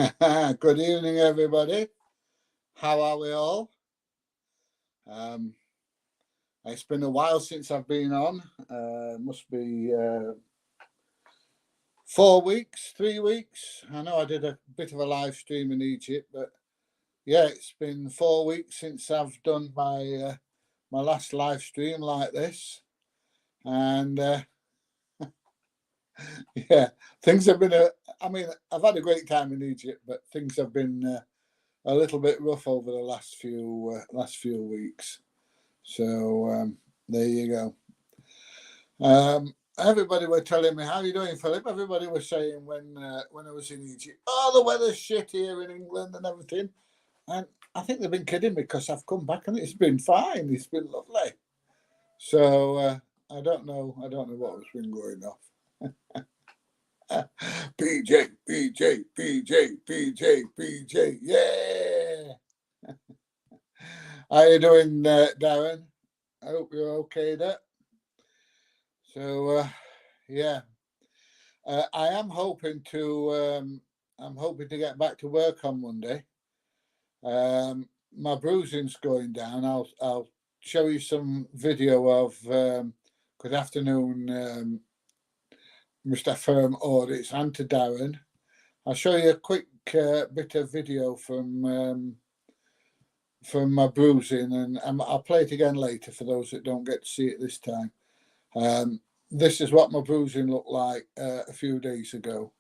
Good evening, everybody. How are we all? It's been a while since I've been on. Must be 4 weeks, 3 weeks. I know I did a bit of a live stream in Egypt, but yeah, it's been 4 weeks since I've done my last live stream like this, and yeah, things have been I've had a great time in Egypt, but things have been a little bit rough over the last few weeks. So there you go. Everybody were telling me, "How are you doing, Philip?" Everybody was saying when I was in Egypt, "Oh, the weather's shit here in England and everything." And I think they've been kidding me because I've come back and it's been fine. It's been lovely. So I don't know. I don't know what has been going off. PJ, PJ, PJ, PJ, PJ. Yeah. How you doing, Darren? I hope you're okay there. So yeah, I am hoping to. I'm hoping to get back to work on Monday. My bruising's going down. I'll show you some video of. Good afternoon, Mr. Firm Audits, and to Darren. I'll show you a quick bit of video from my bruising, and I'll play it again later for those that don't get to see it this time. This is what my bruising looked like a few days ago.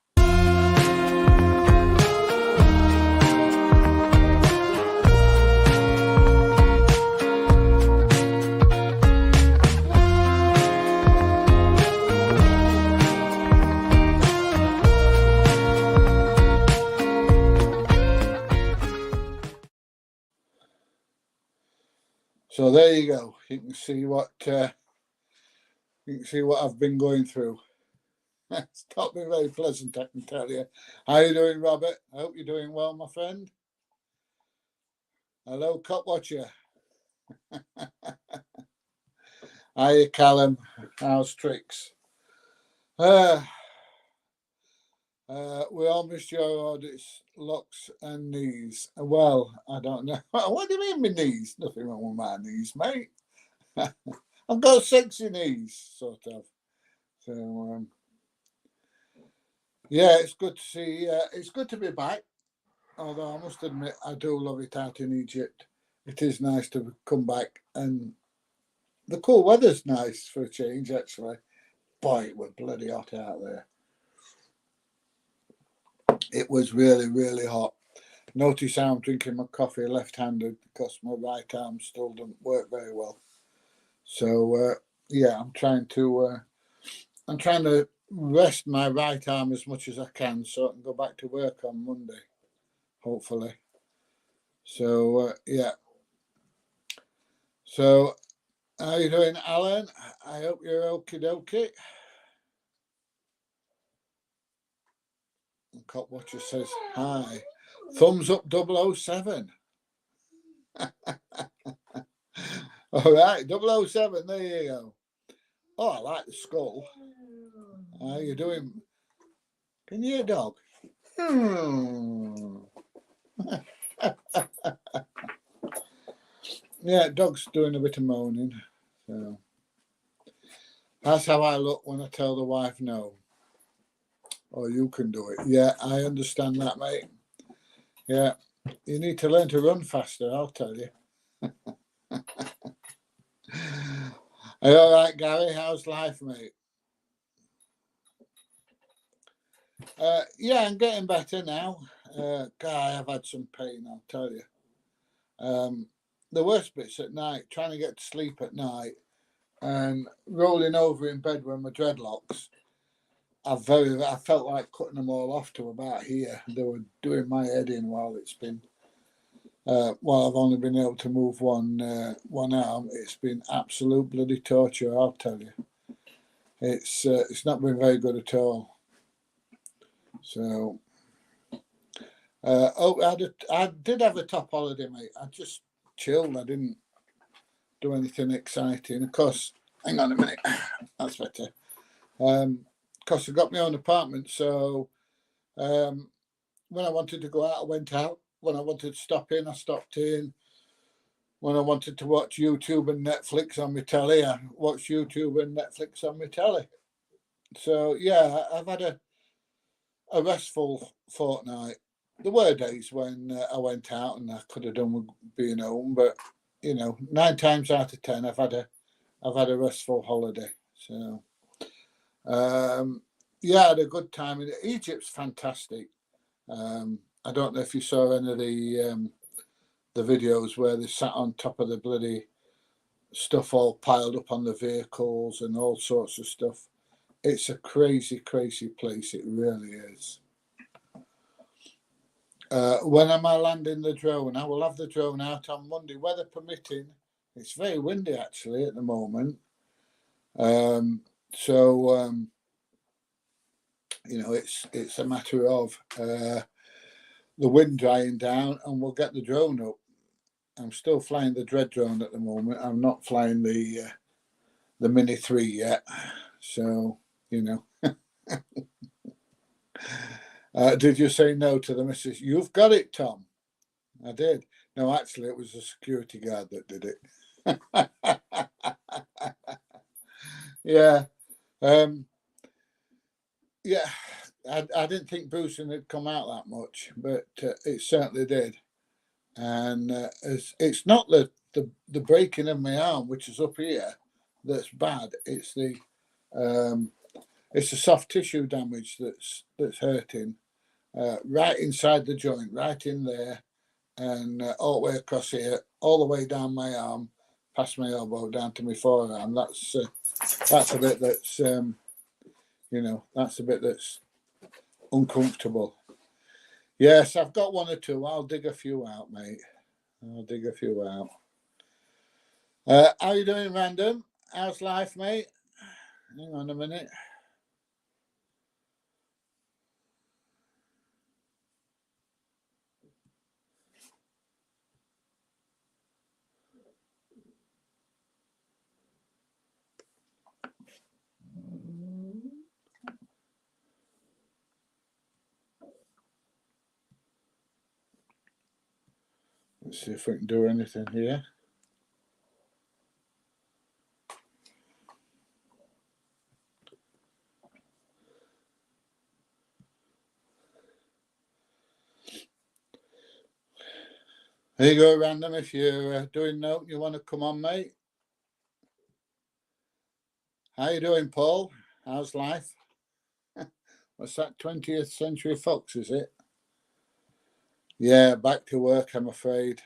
So there you go. You can see what I've been going through. It's not been very pleasant, I can tell you. How are you doing, Robert? I hope you're doing well, my friend. Hello, Cop Watcher. Hiya, Callum. How's tricks? We all missed your audits, locks and knees. Well, I don't know. What do you mean, my knees? Nothing wrong with my knees, mate. I've got sexy knees, sort of. So, yeah, it's good to see. It's good to be back. Although I must admit, I do love it out in Egypt. It is nice to come back, and the cool weather's nice for a change, actually. Boy, it was bloody hot out there. It was really, really hot. Notice I'm drinking my coffee left-handed because my right arm still doesn't work very well. So yeah, I'm trying to rest my right arm as much as I can so I can go back to work on Monday, hopefully. So yeah. So how you doing, Alan? I hope you're okie dokie. Cop Watcher says hi. Thumbs up 007. All right, 007, there you go. Oh, I like the skull. How you doing? Can you hear a dog? Yeah, dog's doing a bit of moaning. So that's how I look when I tell the wife no. Oh, you can do it. Yeah, I understand that, mate. Yeah, you need to learn to run faster, I'll tell you. Are you all right, Gary? How's life, mate? Yeah, I'm getting better now. God, I've had some pain, I'll tell you. The worst bit's at night, trying to get to sleep at night and rolling over in bed with my dreadlocks. I felt like cutting them all off to about here. They were doing my head in while it's been. While I've only been able to move one arm, it's been absolute bloody torture. I'll tell you, it's not been very good at all. So, I did have a top holiday, mate. I just chilled. I didn't do anything exciting. Of course, hang on a minute. That's better. Of course, I got my own apartment, so when I wanted to go out, I went out. When I wanted to stop in, I stopped in. When I wanted to watch YouTube and Netflix on my telly, I watched YouTube and Netflix on my telly. So yeah, I've had a restful fortnight. There were days when I went out and I could have done with being home, but 9 times out of 10, I've had a restful holiday. So yeah, I had a good time. Egypt's fantastic. I don't know if you saw any of the videos where they sat on top of the bloody stuff all piled up on the vehicles and all sorts of stuff. It's a crazy, crazy place. It really is. When am I landing the drone? I will have the drone out on Monday, weather permitting. It's very windy actually at the moment. It's a matter of the wind drying down and we'll get the drone up. I'm still flying the Dread drone at the moment. I'm not flying the Mini 3 yet. So, did you say no to the missus? You've got it, Tom. I did. No, actually, it was a security guard that did it. Yeah. Yeah. I didn't think Bruising had come out that much, but it certainly did. And it's not the breaking of my arm, which is up here, that's bad. It's the soft tissue damage that's hurting, right inside the joint, right in there, and all the way across here, all the way down my arm, past my elbow, down to my forearm. That's a bit that's that's a bit that's uncomfortable. Yes, I've got one or two. I'll dig a few out, mate. I'll dig a few out. How you doing, Random? How's life, mate? Hang on a minute. Let's see if we can do anything here. Here you go, Random. If you're doing note, you want to come on, mate. How you doing, Paul? How's life? What's that, 20th Century Fox, is it? Yeah, back to work, I'm afraid.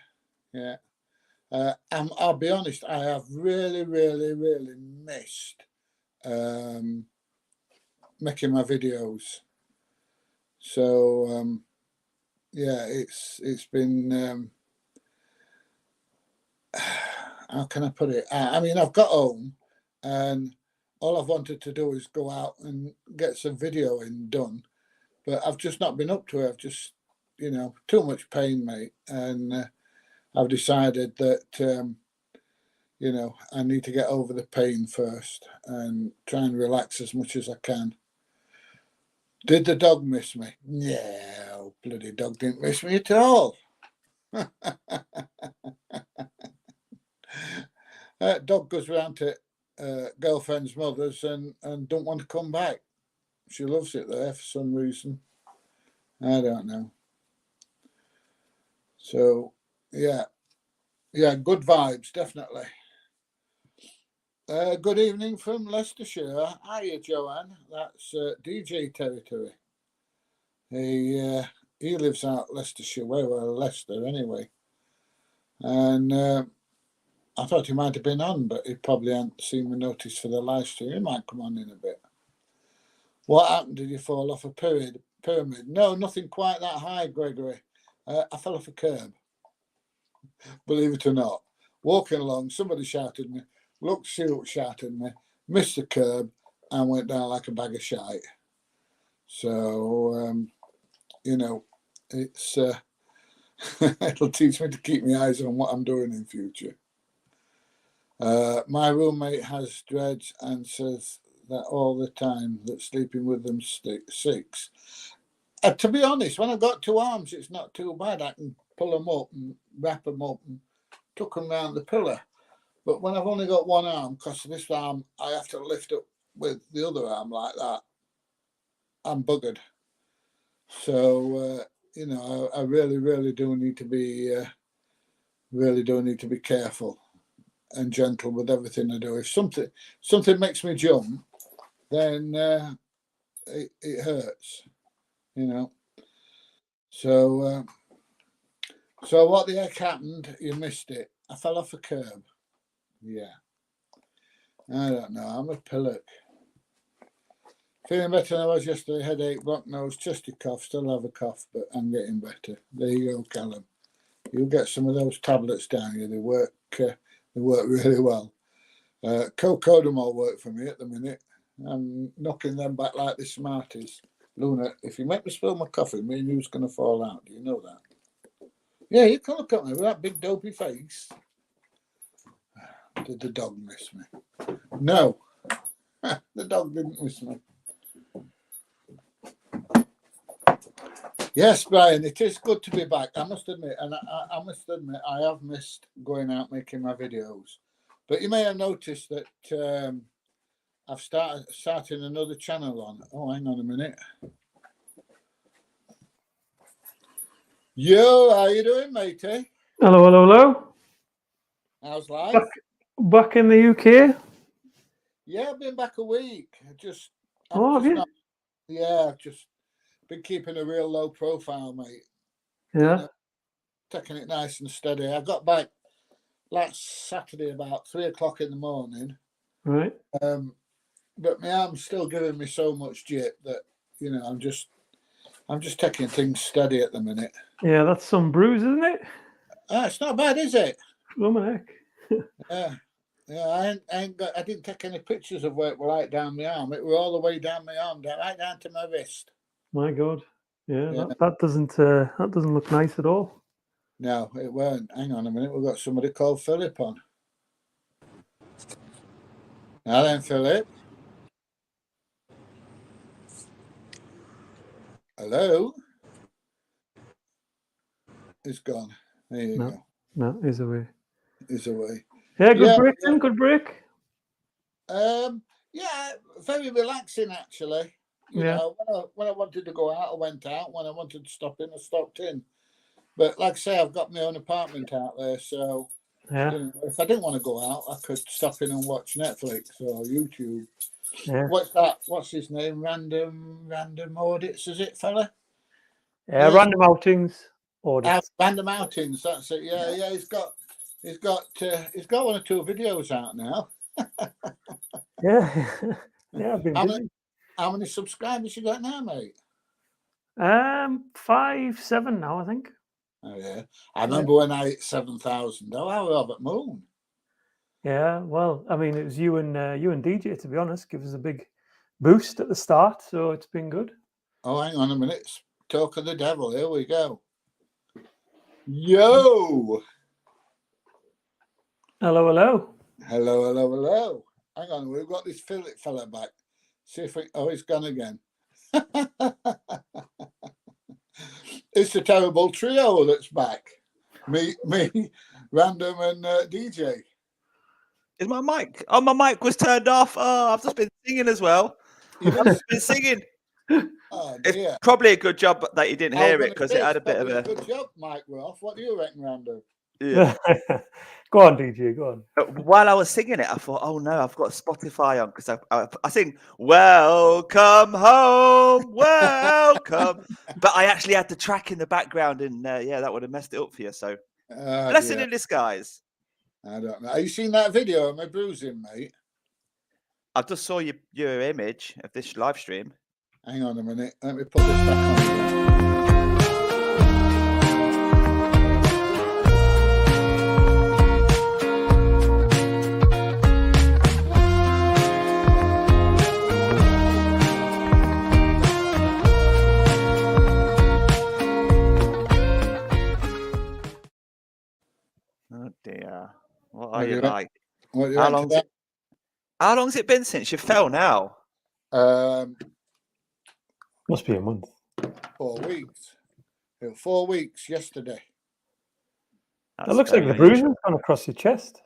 Yeah. I'll be honest, I have really, really, really missed making my videos. So, yeah, it's been... how can I put it? I mean, I've got home and all I've wanted to do is go out and get some video done, but I've just not been up to it. I've just, too much pain, mate. And I've decided that, I need to get over the pain first and try and relax as much as I can. Did the dog miss me? No, bloody dog didn't miss me at all. Dog goes round to girlfriend's mother's and don't want to come back. She loves it there for some reason. I don't know. So, yeah, good vibes, definitely. Good evening from Leicestershire. Hiya, Joanne. That's DJ territory. He lives out Leicestershire, well, Leicester anyway. And I thought he might have been on, but he probably hadn't seen the notice for the live stream. He might come on in a bit. What happened? Did you fall off a pyramid? No, nothing quite that high, Gregory. I fell off a curb. Believe it or not. Walking along, somebody shouted at me. Looked, see what shouted at me. Missed the curb and went down like a bag of shite. So, it's it'll teach me to keep my eyes on what I'm doing in future. My roommate has dreads and says that all the time, that sleeping with them six. To be honest, when I've got two arms, it's not too bad. I can pull them up and wrap them up and tuck them round the pillar. But when I've only got one arm, because this arm I have to lift up with the other arm like that, I'm buggered. So I really do need to be careful and gentle with everything I do. If something makes me jump, then it hurts, So what the heck happened? You missed it. I fell off a curb. Yeah. I don't know. I'm a pillock. Feeling better than I was yesterday. Headache, blocked nose, chesty cough. Still have a cough, but I'm getting better. There you go, Callum. You'll get some of those tablets down here. They work really well. Cocodamol work for me at the minute. I'm knocking them back like the Smarties. Luna, if you make me spill my coffee, me and you's going to fall out. Do you know that? Yeah, you can look at me with that big dopey face. Did the dog miss me? No. The dog didn't miss me. Yes, Brian, it is good to be back. I must admit, and I must admit, I have missed going out making my videos. But you may have noticed that I've started another channel on. Oh, hang on a minute. Yo, how you doing, matey? Hello. How's life? Back in the UK? Yeah, I've been back a week. I've just been keeping a real low profile, mate. Yeah. Taking it nice and steady. I got back last Saturday about 3:00 in the morning. Right. But my arm's still giving me so much jip that I'm just taking things steady at the minute. Yeah, that's some bruise, isn't it? It's not bad, is it? Heck. Yeah. I didn't take any pictures of where it was right down my arm. It was all the way down my arm, right down to my wrist. My God. Yeah. That doesn't look nice at all. No, it weren't. Hang on a minute. We've got somebody called Philip on. Now then, Philip. Hello. It's gone. There you go. No, he's away. He's away. Yeah, good break then. Good break. Yeah, very relaxing actually. You know, when I wanted to go out, I went out. When I wanted to stop in, I stopped in. But like I say, I've got my own apartment out there, so if I didn't want to go out, I could stop in and watch Netflix or YouTube. Yeah. What's that? What's his name? Random audits, is it, fella? Yeah, random outings. Audits. Random outings. That's it. Yeah. He's got one or two videos out now. Yeah. I've been busy. How many subscribers you got now, mate? 5-7 now, I think. Oh yeah, I remember when I hit 7,000. Oh, I was at moon. Yeah, well, I mean, it was you and DJ, to be honest, give us a big boost at the start, so it's been good. Oh, hang on a minute. Talk of the devil. Here we go. Yo. Hello. Hang on, we've got this Philip fella back. See if he's gone again. It's the terrible trio that's back. Me, Random, and DJ. Is my mic? Oh, my mic was turned off. Oh, I've just been singing as well. I've just been singing. Oh, dear. It's probably a good job that you didn't hear it because it had a bit of a good job, Mike. We're off. What do you reckon, Random? Yeah. Go on, DJ. Go on. While I was singing it, I thought, oh no, I've got Spotify on because I sing "Welcome Home, Welcome," but I actually had the track in the background, and that would have messed it up for you. So, blessing in disguise. I don't know. Have you seen that video of my bruising, mate? I just saw your image of this live stream. Hang on a minute. Let me put this back on again. Oh dear. What are you like? How long's it been since you fell now? Must be a month. 4 weeks. 4 weeks yesterday. It looks like the bruising's gone across your chest.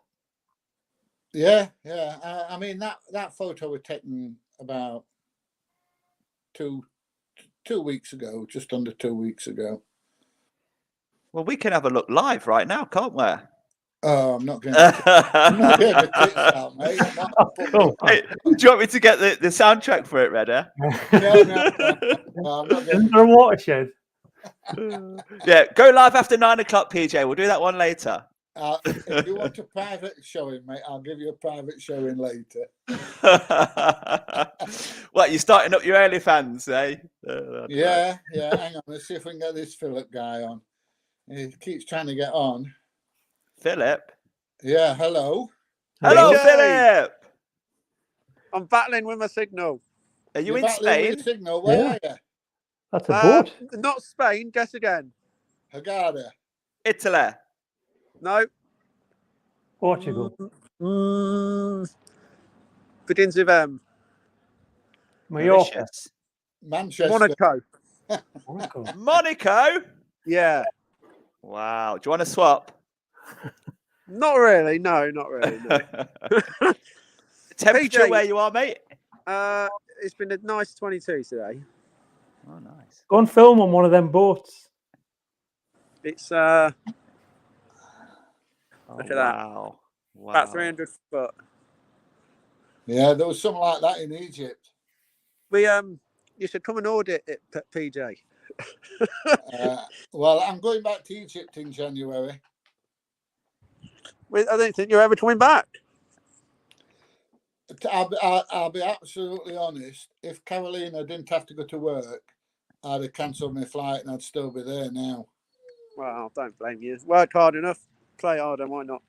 Yeah. I mean that photo was taken about 2 weeks ago, just under 2 weeks ago. Well, we can have a look live right now, can't we? Oh, I'm not going to tits out, mate. Cool. Hey, do you want me to get the soundtrack for it, Redder? No, I'm not Isn't going there a watershed? Yeah, go live after 9 o'clock, PJ. We'll do that one later. if you want a private showing, mate, I'll give you a private showing later. What, you starting up your early fans, eh? Yeah. Hang on, let's see if we can get this Philip guy on. He keeps trying to get on. Philip. Yeah, hello. Hello, PJ. Philip. I'm battling with my signal. Are you You're in battling with Spain? your signal. Where Yeah. are you? That's a boat. Not Spain. Guess again. Hagada. Italy. No. Portugal. Begins with M. Mallorca. Mauritius. Manchester. Monaco. Monaco. Monaco. Yeah. Wow. Do you want to swap? Not really. No, not really. No. Temperature PJ. where you are, mate? It's been a nice 22 today. Oh, nice. Go and film on one of them boats. It's Oh, Look at that. wow. about 300 foot. Yeah, there was something like that in Egypt. We you should come and audit it, PJ. Well, I'm going back to Egypt in January. I don't think you're ever coming back. I'll be absolutely honest. If Carolina didn't have to go to work, I'd have cancelled my flight and I'd still be there now. Well, don't blame you. Work hard enough, play harder. Why not?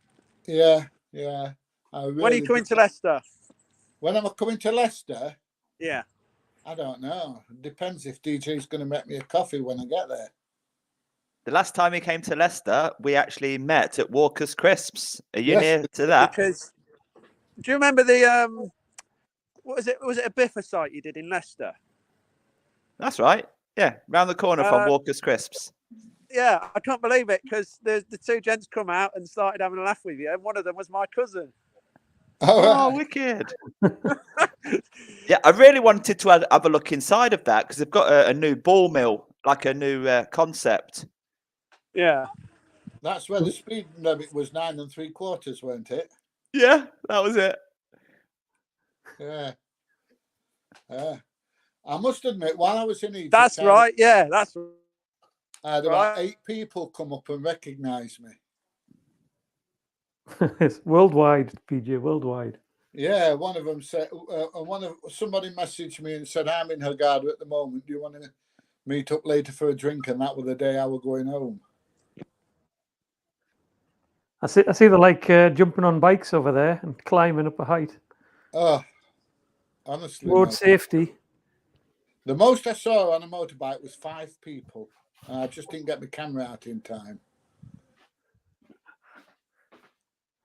Yeah. When are you coming to Leicester? When am I coming to Leicester? Yeah. I don't know. Depends if DJ's going to make me a coffee when I get there. The last time he came to Leicester, we actually met at Walker's Crisps. Are you Yes, near to that? Because do you remember the what was it? Was it a biffer site you did in Leicester? That's right. Yeah, round the corner from Walker's Crisps. Yeah, I can't believe it because the two gents come out and started having a laugh with you, and one of them was my cousin. Oh, wicked. Yeah, I really wanted to have a look inside of that because they've got a new ball mill, like a new concept. Yeah. That's where the speed limit was 9 3/4, weren't it? Yeah, that was it. Yeah. I must admit, while I was in Egypt, That's right. Yeah, that's I had about 8 people come up and recognise me. It's worldwide, PJ, worldwide. Yeah, one of them said, somebody messaged me and said, I'm in Hurghada at the moment. Do you want to meet up later for a drink? And that was the day I was going home. I see they're like jumping on bikes over there and climbing up a height. Oh, honestly. Road mate. safety. The most I saw on a motorbike was 5 people. And I just didn't get my camera out in time.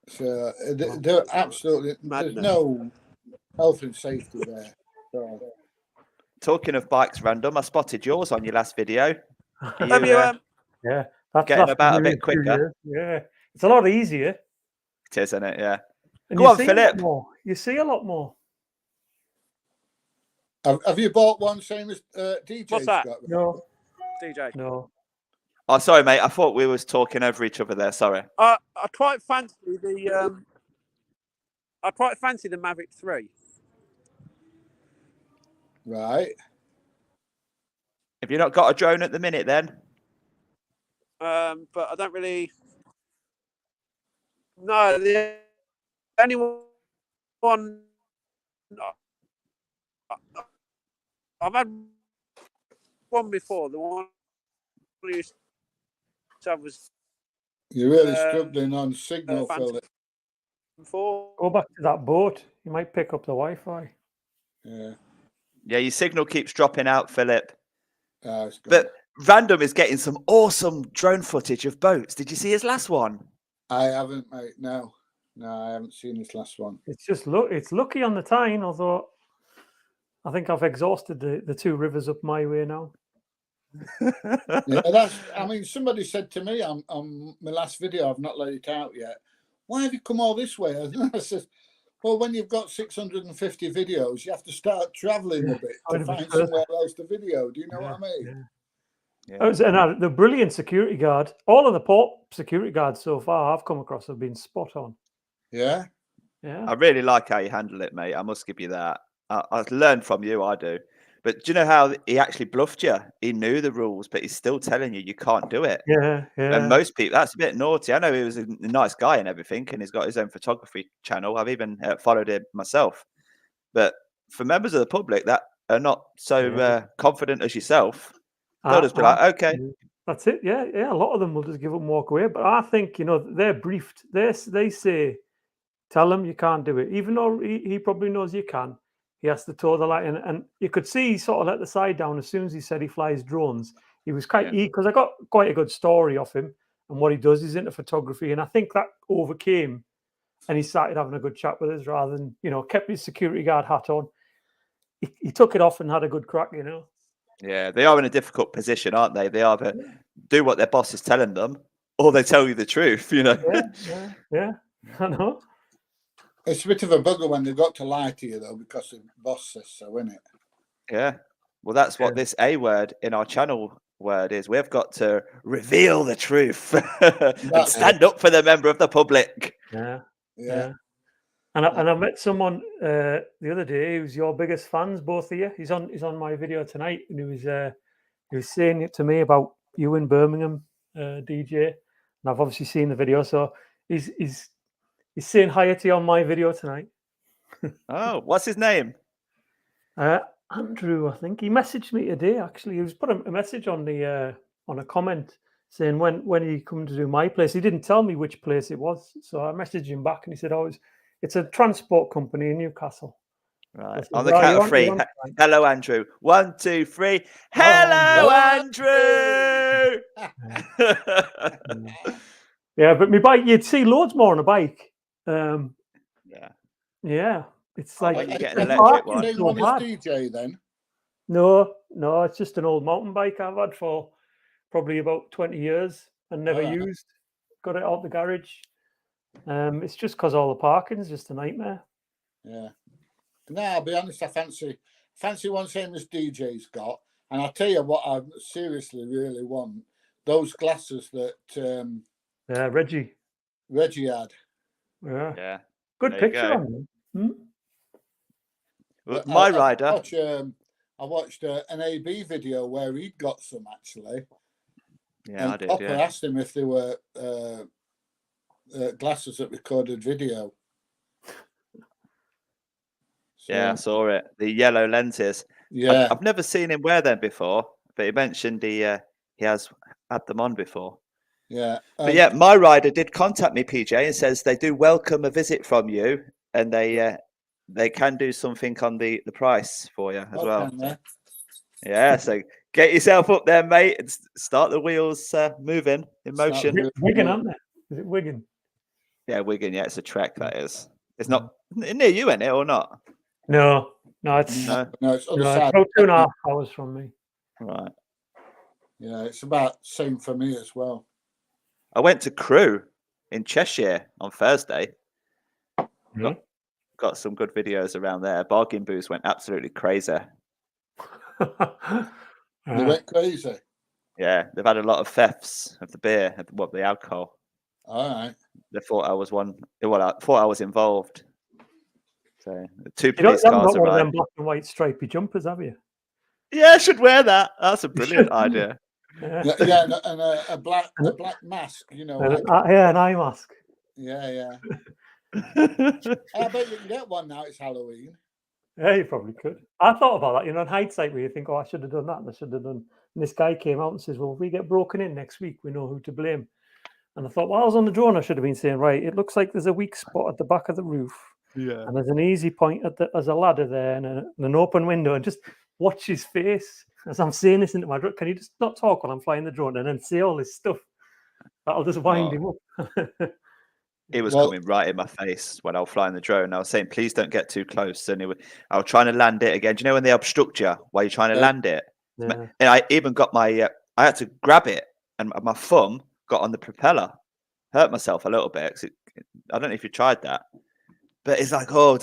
So they're absolutely, Madness. there's no health and safety there. So, Talking of bikes, random, I spotted yours on your last video. Are Have you, you, Yeah, that's getting that's about a really bit quicker? Yeah, it's a lot easier. It is, isn't it? Yeah. And Go you on, see Philip. A lot more. You see a lot more. have you bought one same as DJ's What's that? got? No, DJ? no. Oh, sorry, mate. I thought we was talking over each other there. Sorry. I quite fancy the Mavic 3. Right. Have you not got a drone at the minute then? But I don't really. No, the only one I've had one before. The one I used to have was You're really struggling on signal, Phantom Philip. 4. Go back to that boat. You might pick up the Wi-Fi. Yeah. Yeah, your signal keeps dropping out, Philip. It's gone. But Random is getting some awesome drone footage of boats. Did you see his last one? I haven't, mate. No, I haven't seen this last one. It's just it's lucky on the Tyne, although I think I've exhausted the 2 rivers up my way now. Yeah, that's. I mean, somebody said to me on my last video, I've not let it out yet. Why have you come all this way? I said, well, when you've got 650 videos, you have to start traveling a bit Quite to a bit find further. somewhere else to video. Do you know Yeah, what I mean? yeah. Yeah. The brilliant security guard. All of the port security guards so far I've come across have been spot on. Yeah. Yeah. I really like how you handle it, mate. I must give you that. I've learned from you, I do. But do you know how he actually bluffed you? He knew the rules, but he's still telling you can't do it. Yeah, yeah. And most people, that's a bit naughty. I know he was a nice guy and everything, and he's got his own photography channel. I've even followed him myself. But for members of the public that are not so confident as yourself, they'll just be like, okay. That's it. Yeah, yeah. A lot of them will just give up and walk away. But I think, you know, they're briefed. They say, tell him you can't do it. Even though he probably knows you can, he has to toe the line. And you could see he sort of let the side down as soon as he said he flies drones. He was quite because I got quite a good story off him and what he does. He's into photography. And I think that overcame and he started having a good chat with us rather than, you know, kept his security guard hat on. He took it off and had a good crack, you know. Yeah, they are in a difficult position, aren't they? They either do what their boss is telling them or they tell you the truth, you know. Yeah, I know. It's a bit of a bugger when they've got to lie to you, though, because the boss says so, isn't it? Yeah. Well, that's what this A word in our channel word is. We've got to reveal the truth and stand up for the member of the public. Yeah. And I met someone the other day who's your biggest fans, both of you. He's on my video tonight, and he was saying it to me about you in Birmingham, DJ. And I've obviously seen the video, so he's saying hi to you on my video tonight. Oh, what's his name? Andrew, I think he messaged me today. Actually, he was put a message on the on a comment saying when he come to do my place. He didn't tell me which place it was, so I messaged him back, and he said, "Oh, it's a transport company in Newcastle." Right. Said, On the count of three. Hello, Andrew. 1, 2, 3. Hello, Andrew. Yeah, but my bike, you'd see loads more on a bike. Yeah. It's like when you get an electric one. One is DJ then? No, it's just an old mountain bike I've had for probably about 20 years and never used. Got it out the garage. It's just because all the parking is just a nightmare. Yeah. No, I'll be honest, I fancy one same as DJ's got. And I'll tell you what I seriously really want. Those glasses that Reggie had. Yeah. Good picture on them. Well, my rider. I watched an AB video where he'd got some actually. Yeah, and I did. Popper asked him if they were glasses that recorded video. So, yeah, I saw it. The yellow lenses. Yeah, I've never seen him wear them before, but he mentioned he has had them on before. Yeah, but yeah, my rider did contact me, PJ, and says they do welcome a visit from you, and they can do something on the price for you as well. Yeah, so get yourself up there, mate, and start the wheels moving in motion. Wigan, aren't they? Is it Wigan? Yeah, Wigan. Yeah, it's a trek. That is. It's not near you, isn't it, or not? No, it's other side. It's about 2.5 hours from me. Right. Yeah, it's about same for me as well. I went to Crewe in Cheshire on Thursday. Got some good videos around there. Bargain booths went absolutely crazy. They went crazy. Yeah, they've had a lot of thefts of the beer, of the alcohol. All right. They thought I was one. Well, I thought I was involved. So two You police don't cars have one of them arrived. black and white stripy jumpers, have you? Yeah, I should wear that. That's a brilliant idea. Yeah, and a black mask, you know. An eye mask. Yeah. I bet you can get one now. It's Halloween. Yeah, you probably could. I thought about that. You know, in hindsight, where you think, "Oh, I should have done that. And I should have done." And this guy came out and says, "Well, if we get broken in next week, we know who to blame." And I thought, while I was on the drone, I should have been saying, "Right, it looks like there's a weak spot at the back of the roof, and there's an easy point as a ladder there, and an open window, and just watch his face as I'm saying this into my drone. Can you just not talk while I'm flying the drone and then say all this stuff? That'll just wind him up." He was coming right in my face when I was flying the drone. I was saying, "Please don't get too close." And I was trying to land it again. Do you know when they obstruct you while you're trying to land it? Yeah. And I even got my, I had to grab it, and my thumb got on the propeller. Hurt myself a little bit. 'Cause I don't know if you tried that, but it's like, oh,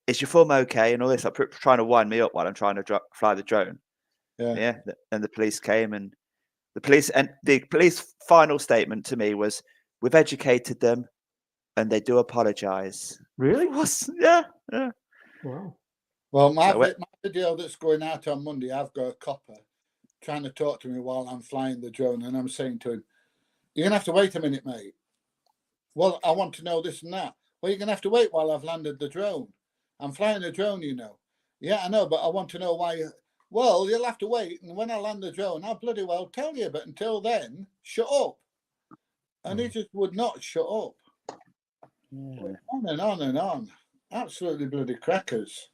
is your thumb okay? And all this, like trying to wind me up while I'm trying to fly the drone. Yeah. And the police came, and the police final statement to me was, "We've educated them, and they do apologise." Really? Yeah. Wow. Well, my So it- video that's going out on Monday, I've got a copper trying to talk to me while I'm flying the drone, and I'm saying to him, "You're gonna have to wait a minute, mate. Well, I want to know this and that. Well, you're gonna have to wait while I've landed the drone. I'm flying a drone, you know. Yeah, I know, but I want to know why. Well, you'll have to wait, and when I land the drone, I'll bloody well tell you. But until then, shut up." And he just would not shut up. Yeah. On and on and on. Absolutely bloody crackers.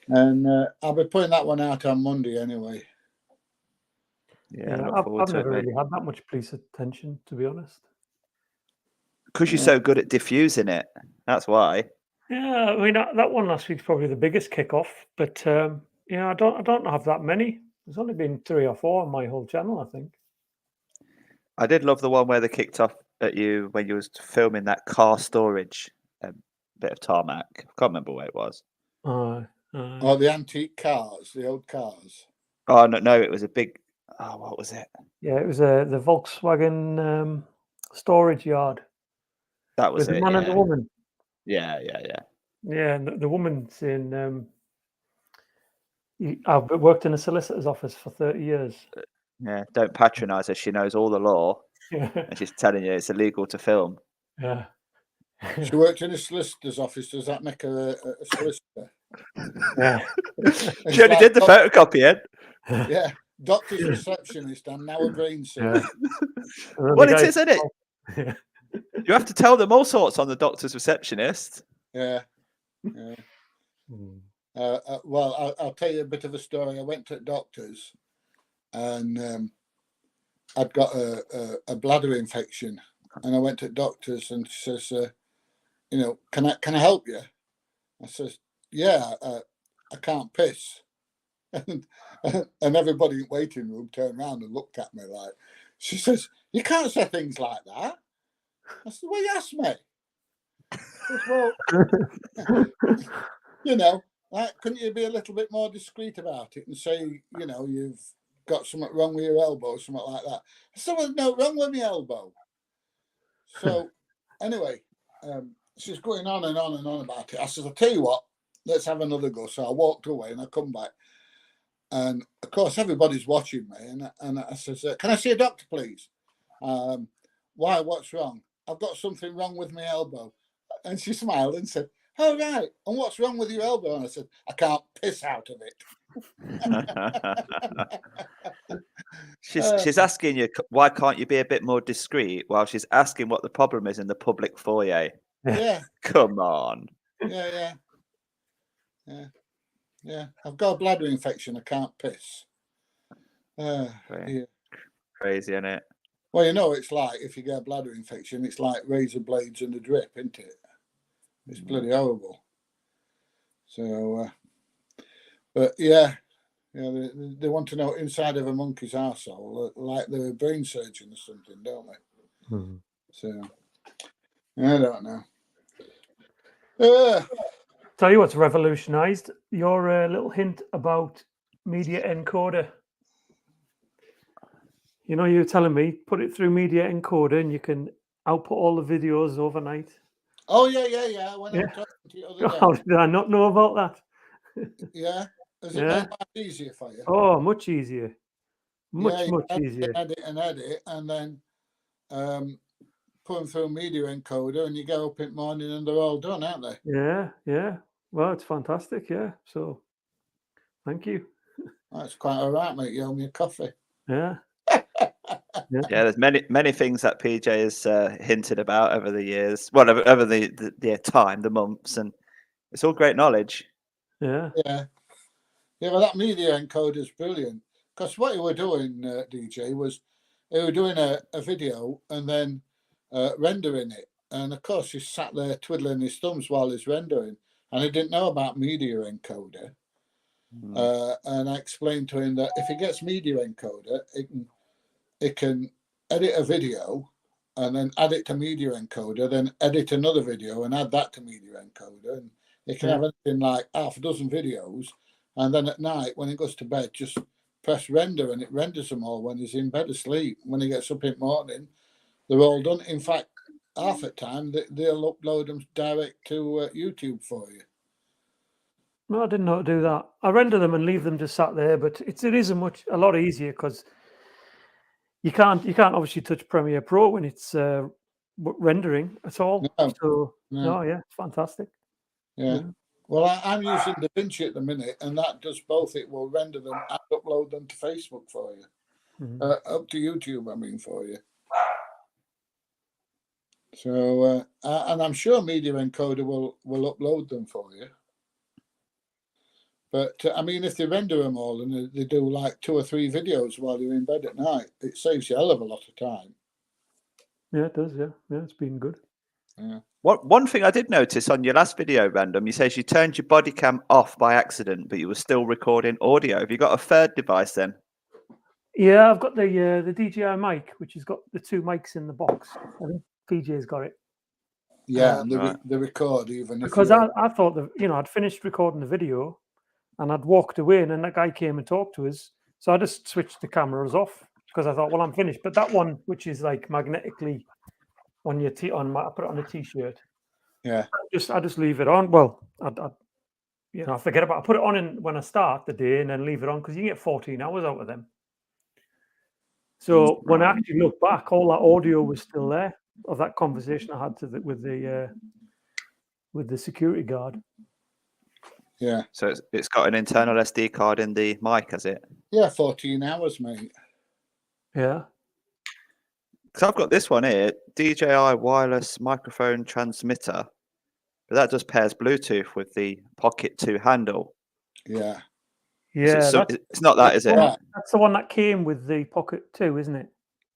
And I'll be putting that one out on Monday anyway. Yeah, I look I've forward to never it, mate. really had that much police attention, to be honest. Because you're so good at diffusing it. That's why. Yeah, I mean that one last week's probably the biggest kickoff, but I don't have that many. There's only been 3 or 4 on my whole channel, I think. I did love the one where they kicked off at you when you was filming that car storage bit of tarmac. I can't remember where it was. Oh, the antique cars, the old cars. Oh no, it was a big. Oh, what was it? Yeah, it was the Volkswagen storage yard That was with the it. man Yeah. and the woman. Yeah. Yeah, and the woman saying, "I've worked in a solicitor's office for 30 years." Yeah. Don't patronise her. She knows all the law, Yeah, and she's telling you it's illegal to film. yeah. She worked in a solicitor's office. Does that make her a solicitor? Yeah. She only did the photocopying. Yeah, doctor's receptionist and now a brain surgeon. Well, it is, isn't it? Yeah. You have to tell them all sorts on the doctor's receptionist. Yeah. Well, I'll tell you a bit of a story. I went to doctor's and I'd got a bladder infection, and I went to doctor's and she says, can I help you? I says, yeah, I can't piss. And everybody in the waiting room turned around and looked at me like, she says, you can't say things like that. I said, well, you asked me. Well, couldn't you be a little bit more discreet about it and say, you've got something wrong with your elbow or something like that? I said, well, no, wrong with my elbow. So anyway, she's going on and on and on about it. I said, I'll tell you what, let's have another go. So I walked away and I come back. And of course, everybody's watching me. And I says, can I see a doctor, please? Why? What's wrong? I've got something wrong with my elbow. And she smiled and said, oh, right. And what's wrong with your elbow? And I said, I can't piss out of it. She's asking you, why can't you be a bit more discreet, while she's asking what the problem is in the public foyer? Yeah. Come on. Yeah. I've got a bladder infection. I can't piss. Crazy, isn't it? Well, it's like if you get a bladder infection, it's like razor blades and a drip, isn't it? It's bloody horrible. So, but yeah, they want to know inside of a monkey's arsehole, like they're a brain surgeon or something, don't they? Mm-hmm. So, I don't know. Tell you what's revolutionised your little hint about media encoder. You were telling me put it through media encoder and you can output all the videos overnight. Oh yeah. When I'm talking to you the other day. How did I not know about that? Yeah. Has it made life easier for you? Oh, much easier. Much easier. Edit, and then put them through a media encoder, and you go up in the morning, and they're all done, aren't they? Yeah. Well, it's fantastic. Yeah. So, thank you. That's quite all right, mate. You owe me a coffee. Yeah. Yeah, there's many things that PJ has hinted about over the years. Well, over the time, the months, and it's all great knowledge. Yeah. Well, that media encoder is brilliant, because what you were doing, DJ, was you were doing a video and then rendering it, and of course he sat there twiddling his thumbs while he's rendering, and he didn't know about media encoder. And I explained to him that if he gets Media Encoder, it can edit a video and then add it to Media Encoder, then edit another video and add that to Media Encoder. And it can have anything like half a dozen videos. And then at night, when he goes to bed, just press render and it renders them all when he's in bed asleep. When he gets up in the morning, they're all done. In fact, half the time, they'll upload them direct to YouTube for you. No, I didn't know how to do that. I render them and leave them just sat there, but it is a lot easier because you can't obviously touch Premiere Pro when it's rendering at all. No, so no. yeah, it's fantastic. Yeah. Well, I'm using DaVinci at the minute, and that does both. It will render them and upload them to Facebook for you, up to YouTube. I mean, for you. So, and I'm sure Media Encoder will upload them for you. But I mean, if they render them all and they do like 2 or 3 videos while you're in bed at night, it saves you a hell of a lot of time. Yeah, it does. Yeah, it's been good. Yeah. One thing I did notice on your last video, Random, you says you turned your body cam off by accident, but you were still recording audio. Have you got a third device then? Yeah, I've got the DJI mic, which has got the 2 mics in the box. I think PJ's got it. Yeah, and the record even because I thought that I'd finished recording the video, and I'd walked away, and then that guy came and talked to us. So I just switched the cameras off because I thought, well, I'm finished. But that one, which is like magnetically on your I put it on the t-shirt. Yeah. I just leave it on. Well, I forget about. I put it on when I start the day, and then leave it on because you can get 14 hours out of them. So when I actually look back, all that audio was still there of that conversation I had with the security guard. Yeah. So it's got an internal SD card in the mic, has it? Yeah, 14 hours, mate. Yeah. Because I've got this one here, DJI wireless microphone transmitter, but that just pairs Bluetooth with the Pocket 2 handle. Yeah. Yeah. It's not that, is it? Yeah. That's the one that came with the Pocket 2, isn't it?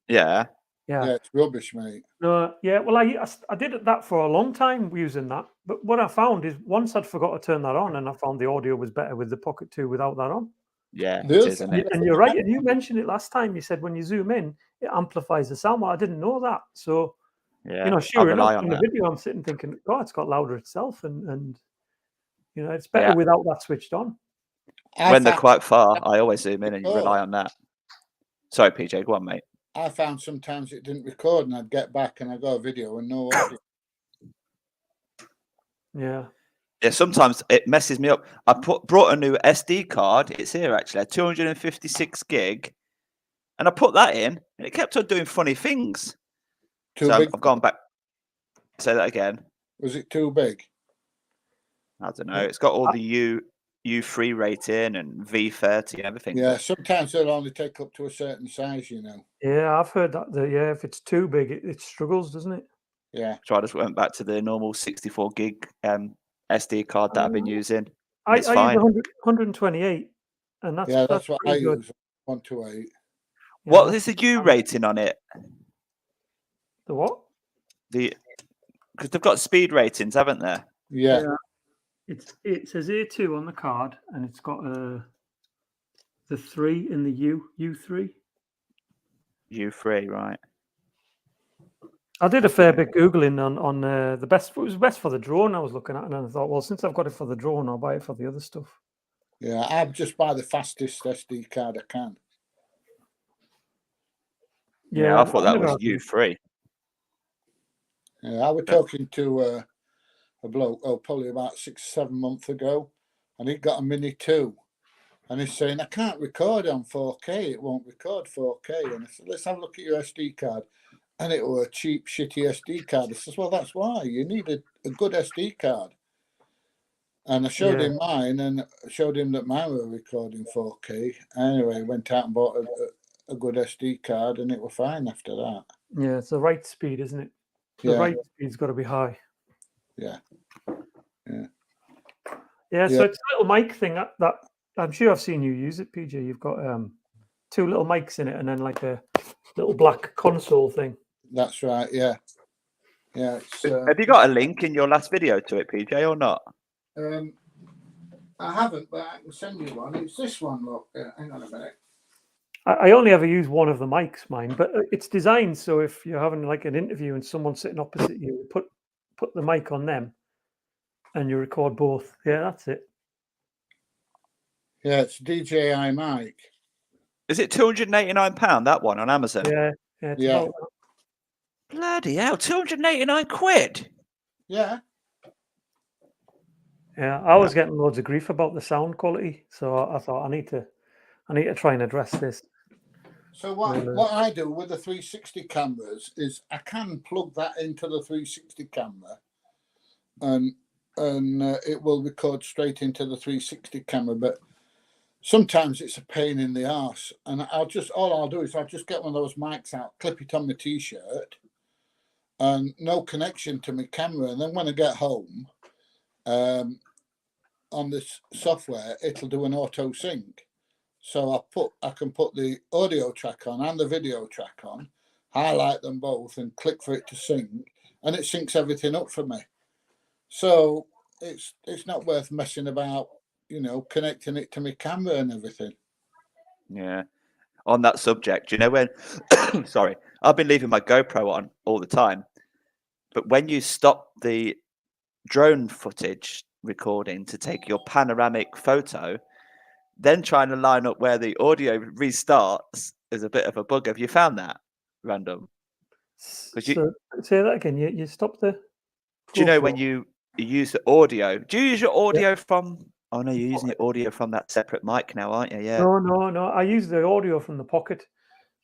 Yeah. Yeah, it's rubbish, mate. No, yeah. Well, I did that for a long time using that, but what I found is once I'd forgot to turn that on, and I found the audio was better with the Pocket 2 without that on. Yeah, it is, isn't it? And you're right. And you mentioned it last time. You said when you zoom in, it amplifies the sound. Well, I didn't know that. So, sure enough, in the video, I'm sitting thinking, God, it's got louder itself, and it's better without that switched on. When they're quite far, I always zoom in and you rely on that. Sorry, PJ, go on, mate. I found sometimes it didn't record, and I'd get back and I got a video and no audio. Yeah. Yeah, sometimes it messes me up. I brought a new SD card. It's here actually, 256 gig, and I put that in, and it kept on doing funny things. I've gone back. Say that again. Was it too big? I don't know. It's got all the U3 rating and V30 and everything. Yeah, sometimes they'll only take up to a certain size, Yeah, I've heard that. If it's too big, it struggles, doesn't it? Yeah. So I just went back to the normal 64 gig SD card that I've been using. I use 128, and that's what I use. 128. What is the U rating on it? The what? Because they've got speed ratings, haven't they? Yeah. It says A2 on the card, and it's got the 3 in the U3. U3, right? I did a fair bit Googling on the best. It was best for the drone I was looking at, and I thought, well, since I've got it for the drone, I'll buy it for the other stuff. Yeah, I'll just buy the fastest SD card I can. Yeah, I thought that was U3. Yeah, I was talking to a bloke, probably about 6 or 7 months ago, and he got a Mini 2, and he's saying, I can't record on 4K, it won't record 4K. And I said, let's have a look at your SD card. And it was a cheap, shitty SD card. I says, well, that's why. You need a good SD card. And I showed him mine, and showed him that mine were recording 4K. Anyway, went out and bought a good SD card, and it was fine after that. Yeah, it's the right speed, isn't it? The right speed's got to be high. Yeah. Yeah, so it's a little mic thing that I'm sure I've seen you use it, PJ. You've got 2 little mics in it, and then like a little black console thing. That's right. Yeah. Yeah. Have you got a link in your last video to it, PJ, or not? I haven't, but I can send you one. It's this one, look. Hang on a minute. I only ever use one of the mics, mine, but it's designed so if you're having like an interview and someone's sitting opposite you, put the mic on them, and you record both. Yeah, that's it. Yeah, it's DJI mic. Is it £289 that one on Amazon? Yeah, it's Yeah. about Bloody hell, 289 quid. Yeah. yeah. I was getting loads of grief about the sound quality, so I thought I need to try and address this. So what I do with the 360 cameras is I can plug that into the 360 camera, and it will record straight into the 360 camera. But sometimes it's a pain in the arse, and all I'll do is I'll just get one of those mics out, clip it on my t-shirt, and no connection to my camera. And then when I get home, on this software, it'll do an auto sync. So I can put the audio track on and the video track on, highlight them both, and click for it to sync, and it syncs everything up for me. So it's not worth messing about, connecting it to my camera and everything. Yeah. On that subject, you know when? Sorry, I've been leaving my GoPro on all the time, but when you stop the drone footage recording to take your panoramic photo, then trying to line up where the audio restarts is a bit of a bug. Have you found that, Random? So say that again. You stop the. Do you know GoPro. when you use the audio? Do you use your audio from? Oh no, you're using the audio from that separate mic now, aren't you? Yeah. No. I use the audio from the pocket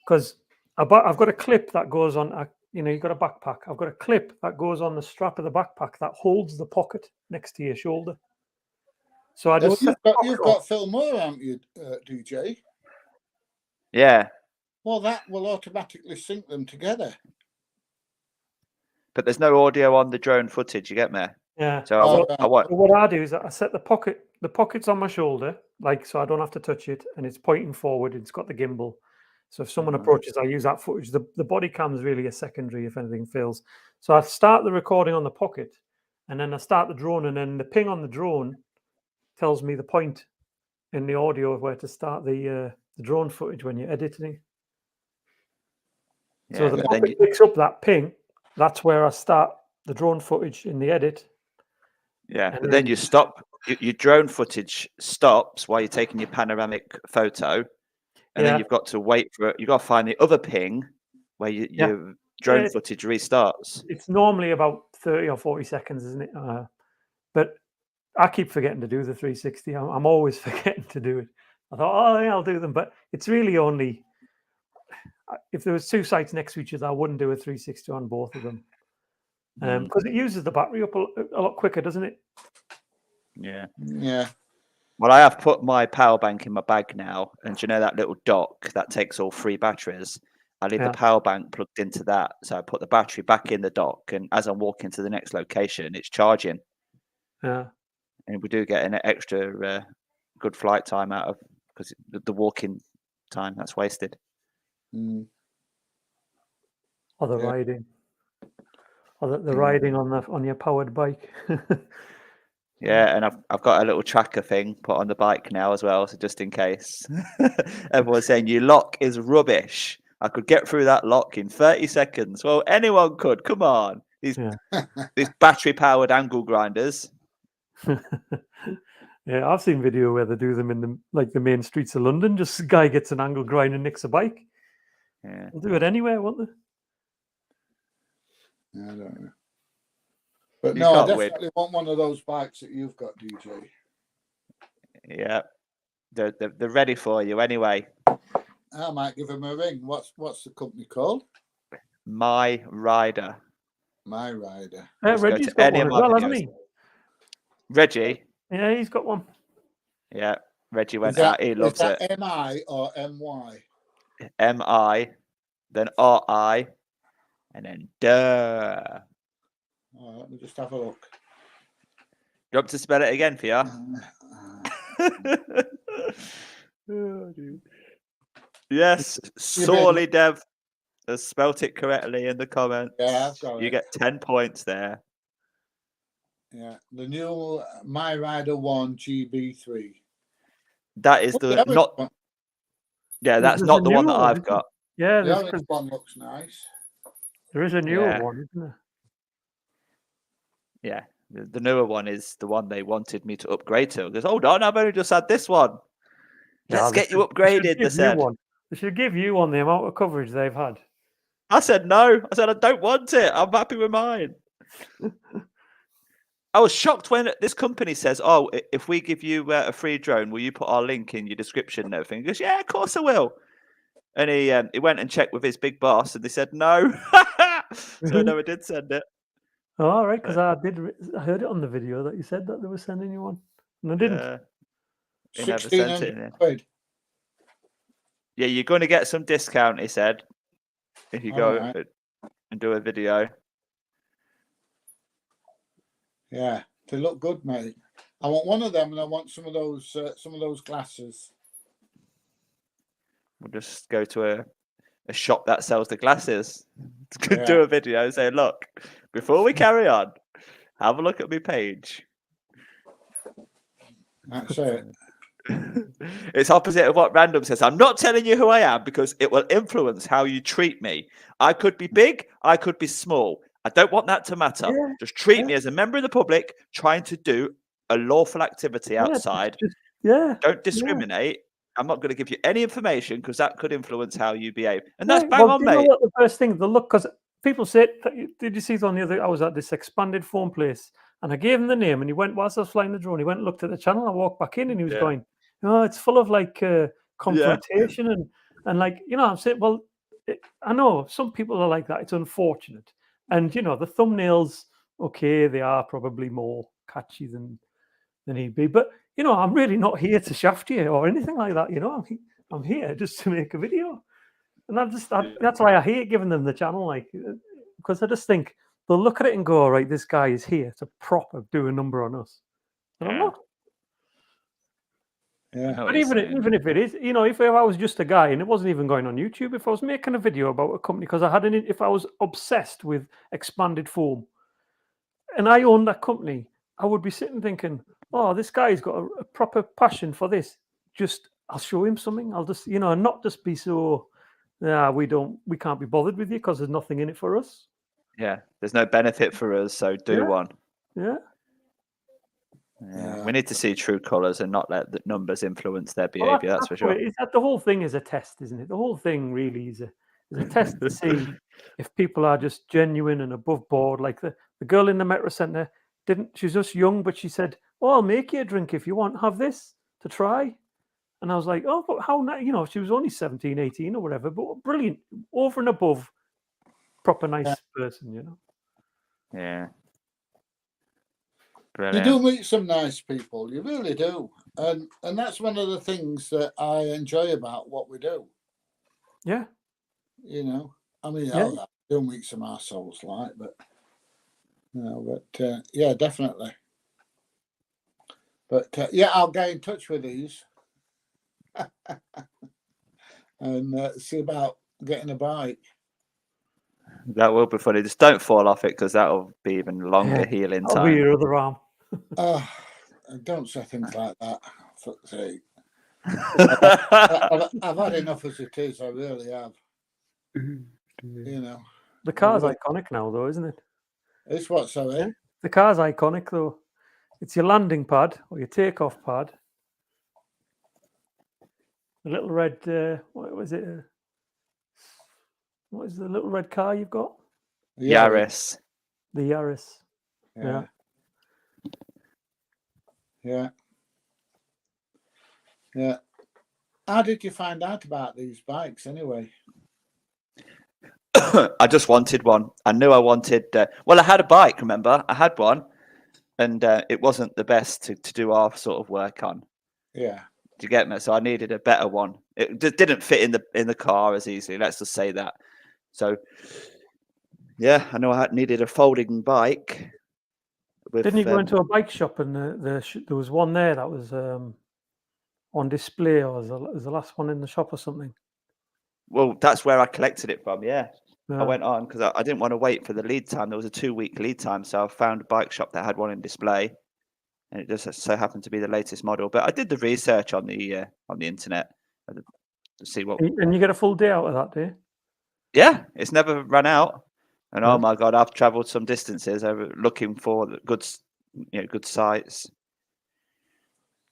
because I've got a clip that goes on. You've got a backpack. I've got a clip that goes on the strap of the backpack that holds the pocket next to your shoulder. So I just you've got Phil Moore, haven't you, DJ? Yeah. Well, that will automatically sync them together. But there's no audio on the drone footage. You get me? Yeah. So I want. So what I do is I set the pocket's on my shoulder, so I don't have to touch it, and it's pointing forward. It's got the gimbal. So if someone approaches, I use that footage. The body cam is really a secondary if anything fails. So I start the recording on the pocket, and then I start the drone, and then the ping on the drone tells me the point in the audio of where to start the drone footage when you're editing. Yeah, So the pocket picks up that ping. That's where I start the drone footage in the edit. Yeah, but then you stop. Your drone footage stops while you're taking your panoramic photo, and then you've got to wait for it. You've got to find the other ping where your drone footage restarts. It's normally about 30 or 40 seconds, isn't it? But I keep forgetting to do the 360. I'm always forgetting to do it. I thought, I'll do them, but it's really only if there was two sites next to each other, I wouldn't do a 360 on both of them because it uses the battery up a lot quicker, doesn't it? Yeah. Yeah. Well, I have put my power bank in my bag now, and you know that little dock that takes all 3 batteries. I leave the power bank plugged into that, so I put the battery back in the dock, and as I'm walking to the next location, it's charging. Yeah. And we do get an extra good flight time out of because the walking time that's wasted. Or the riding, or the riding on your powered bike. Yeah, and I've got a little tracker thing put on the bike now as well, so just in case. Everyone's saying your lock is rubbish. I could get through that lock in 30 seconds. Well, anyone could. Come on, these battery-powered angle grinders. Yeah, I've seen video where they do them in the main streets of London. Just a guy gets an angle grinder and nicks a bike. Yeah, they'll do it anywhere, won't they? I don't know. But no, I definitely want one of those bikes that you've got, DJ. Yeah, they're ready for you anyway. I might give them a ring. What's the company called? My Rider. My Rider. Reggie's got one as well, hasn't he? Reggie? Yeah, he's got one. Yeah, Reggie went out. He loves it. M-I or M-Y? M-I, then R-I, and then duh. Oh, let me just have a look. You want to spell it again for you? Oh, dude. Yes, Sorely Dev has spelt it correctly in the comments. Yeah, I've got you get 10 points there. Yeah, the new My Rider 1 GB3. That is Oh, the orange not. one- Yeah, that's There's not a the one newer that one, I've isn't there? got. Yeah, the orange one looks nice. there is a newer Yeah. one, isn't there? Yeah, the newer one is the one they wanted me to upgrade to. Because hold on, I've only just had this one. Let's they get you should- they should upgraded. They give you said. one. They should give you one the amount of coverage they've had. I said no. I said I don't want it. I'm happy with mine. I was shocked when this company says, "Oh, if we give you a free drone, will you put our link in your description and everything?" He goes, "Yeah, of course I will." And he went and checked with his big boss, and they said no. So I never did send it. Oh, all right, because I heard it on the video that you said that they were sending you one, and I didn't. Yeah, he never sent it. 1,600 quid. Yeah, you're going to get some discount, he said, if you go Alright. and do a video. Yeah, they look good, mate. I want one of them, and I want some of those glasses. We'll just go to a shop that sells the glasses. Yeah. Do a video and say, look, before we carry on, have a look at my page. That's it. It's opposite of what Random says. I'm not telling you who I am because it will influence how you treat me. I could be big, I could be small. I don't want that to matter. Yeah, Just treat yeah. me as a member of the public trying to do a lawful activity outside. Yeah, Don't discriminate. I'm not going to give you any information because that could influence how you behave. And yeah. that's bang Well, on, do you know mate. what the first thing? The look, because people say, did you see it on the other? I was at this expanded phone place, and I gave him the name, and he went whilst I was flying the drone. He went and looked at the channel. I walked back in, and he was Yeah. going, "Oh, it's full of like confrontation and like I'm saying, well, I know some people are like that. It's unfortunate, and the thumbnails. Okay, they are probably more catchy than he'd be, but I'm really not here to shaft you or anything like that. I'm here just to make a video. And that's why I hate giving them the channel, like, because I just think they'll look at it and go, all right, this guy is here to proper do a number on us. And I'm Yeah. not. Yeah. But even if it is, if I was just a guy and it wasn't even going on YouTube, if I was making a video about a company, because if I was obsessed with expanded foam and I owned that company, I would be sitting thinking, oh, this guy's got a proper passion for this. I'll show him something. I'll just, and not just be so, we can't be bothered with you because there's nothing in it for us. Yeah. There's no benefit for us, so do Yeah. one. Yeah. Yeah. We need to see true colours and not let the numbers influence their Well, behaviour. That's for sure. The whole thing is a test, isn't it? The whole thing really is a test to see if people are just genuine and above board. Like the girl in the Metro Centre she's just young, but she said, "Oh, I'll make you a drink if you want. Have this to try." And I was like, "Oh, but how?" She was only 17, 18 or whatever, but brilliant, over and above, proper nice person. Yeah. You Brilliant. do meet some nice people, you really do, and that's one of the things that I enjoy about what we do. Yeah. I mean, Yeah. I do meet some arseholes, like, but yeah, definitely. But yeah, I'll get in touch with these and see about getting a bike. That will be funny. Just don't fall off it because that'll be even longer healing That'll be time. your other arm. Don't say things like that. Fuck's sake. I've had enough as it is. I really have. The car's iconic now, though, isn't it? It's what, sorry? Yeah. The car's iconic, though. It's your landing pad or your takeoff pad. The little red, what was it? What is the little red car you've got? Yaris. The Yaris. Yeah. Yeah. Yeah. How did you find out about these bikes anyway? I just wanted one. I knew I wanted. Well, I had a bike. Remember, I had one, and it wasn't the best to do our sort of work on. Yeah. Do you get me? So I needed a better one. It just didn't fit in the car as easily. Let's just say that. So yeah, I know I needed a folding bike. Didn't you go into a bike shop and there was one there that was on display, or was the last one in the shop or something? Well, that's where I collected it from. Yeah. I went on because I didn't want to wait for the lead time. There was a 2-week lead time, so I found a bike shop that had one in display, and it just so happened to be the latest model. But I did the research on the internet to see what. And you get a full day out of that day. Yeah, it's never run out, and oh Right. my god, I've travelled some distances over looking for the good sites.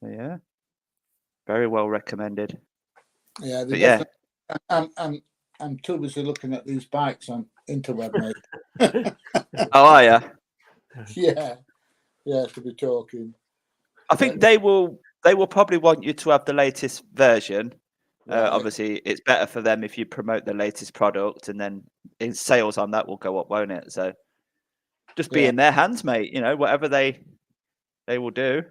So, yeah, very well recommended. Yeah, But yeah, I'm too busy looking at these bikes on interweb, mate. oh, are you? Yeah, to be talking. I think they will probably want you to have the latest version. Right. Obviously, it's better for them if you promote the latest product, and then in sales on that will go up, won't it? So just be in their hands, mate. You know, whatever they will do.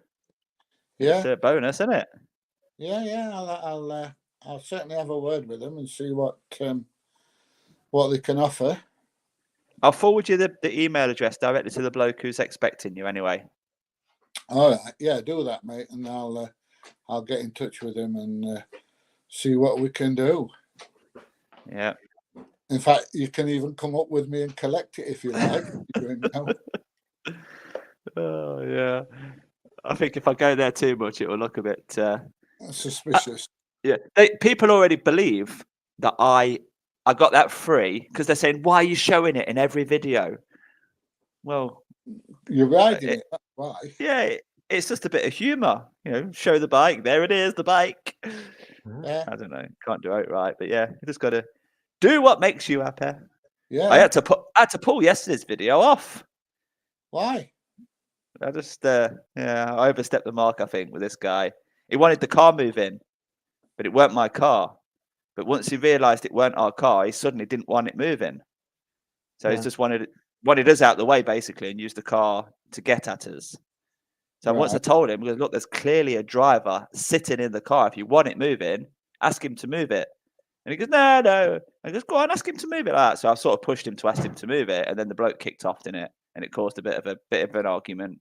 Yeah, It's a bonus, isn't it? yeah. I'll certainly have a word with them and see what they can offer. I'll forward you the email address directly to the bloke who's expecting you anyway. All right, yeah, do that, mate, and I'll get in touch with him and see what we can do. Yeah. In fact, you can even come up with me and collect it if you like. Oh yeah. I think if I go there too much, it will look a bit Suspicious. Yeah, people already believe that I got that free because they're saying, "Why are you showing it in every video?" Well, you're riding it. That's why. Yeah, it's just a bit of humour, Show the bike. There it is, the bike. Yeah. I don't know, can't do it right, but yeah, you just got to do what makes you happy. Yeah. I had to pull yesterday's video off. Why? I just I overstepped the mark, I think, with this guy. He wanted the car moving, but it weren't my car. But once he realised it weren't our car, he suddenly didn't want it moving. So he just wanted us out of the way, basically, and used the car to get at us. So once I told him, look, there's clearly a driver sitting in the car. If you want it moving, ask him to move it. And he goes, no. I goes, go on, ask him to move it like that. So I sort of pushed him to ask him to move it, and then the bloke kicked off in it, and it caused a bit of an argument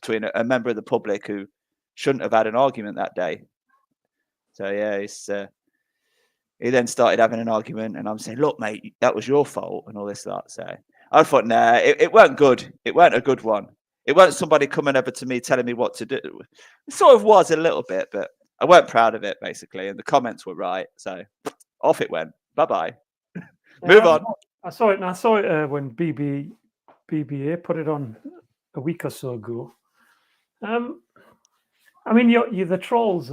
between a member of the public who shouldn't have had an argument that day. So yeah, he then started having an argument, and I'm saying, look, mate, that was your fault, and all this that. So I thought, nah, it weren't good. It weren't a good one. It weren't somebody coming over to me telling me what to do. It sort of was a little bit, but I weren't proud of it, basically. And the comments were right. So off it went. Bye-bye. Move on. I saw it, and I saw it when BBA put it on a week or so ago. I mean, you the trolls.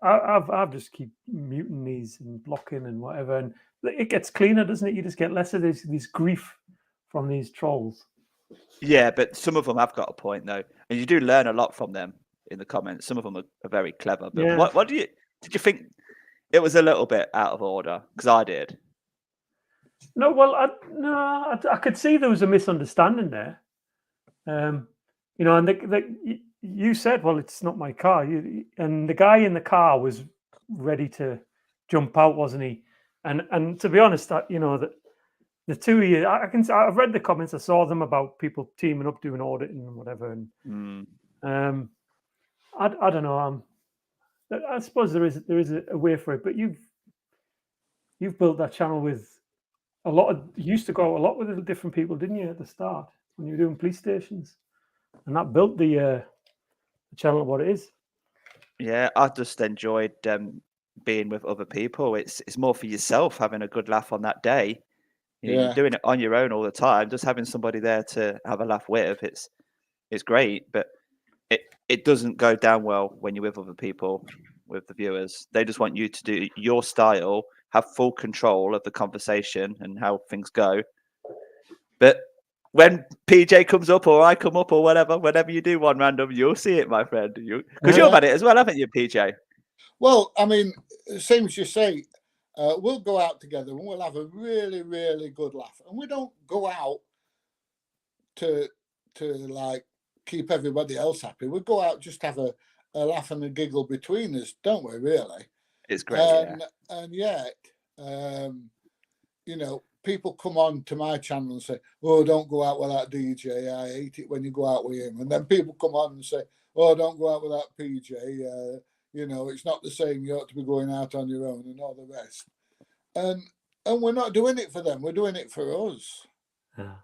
I've just keep muting these and blocking and whatever, and it gets cleaner, doesn't it? You just get less of this grief from these trolls. Yeah, but some of them have got a point though, and you do learn a lot from them in the comments. Some of them are very clever. But what did you think? It was a little bit out of order because I did. No, well, I could see there was a misunderstanding there. And you said, well, it's not my car. And the guy in the car was ready to jump out, wasn't he? And to be honest, the two of you, I've read the comments. I saw them about people teaming up, doing auditing and whatever. And I don't know. I suppose there is a way for it, but you've built that channel with you used to go a lot with different people, didn't you, at the start when you were doing police stations, and that built the channel what it is. Yeah, I just enjoyed being with other people. It's more for yourself, having a good laugh on that day. You're doing it on your own all the time. Just having somebody there to have a laugh with, it's great. But it doesn't go down well when you're with other people, with the viewers. They just want you to do your style, have full control of the conversation and how things go. But when PJ comes up or I come up or whatever, whenever you do one random, you'll see it, my friend. Because you've had it as well, haven't you, PJ? Well, I mean, same as you say, we'll go out together and we'll have a really, really good laugh. And we don't go out to like keep everybody else happy. We go out just to have a laugh and a giggle between us, don't we? Really, it's great. And yet, people come on to my channel and say, "Oh, don't go out with that DJ. I hate it when you go out with him." And then people come on and say, "Oh, don't go out with that PJ. It's not the same. You ought to be going out on your own," and all the rest. And and we're not doing it for them. We're doing it for us. Yeah.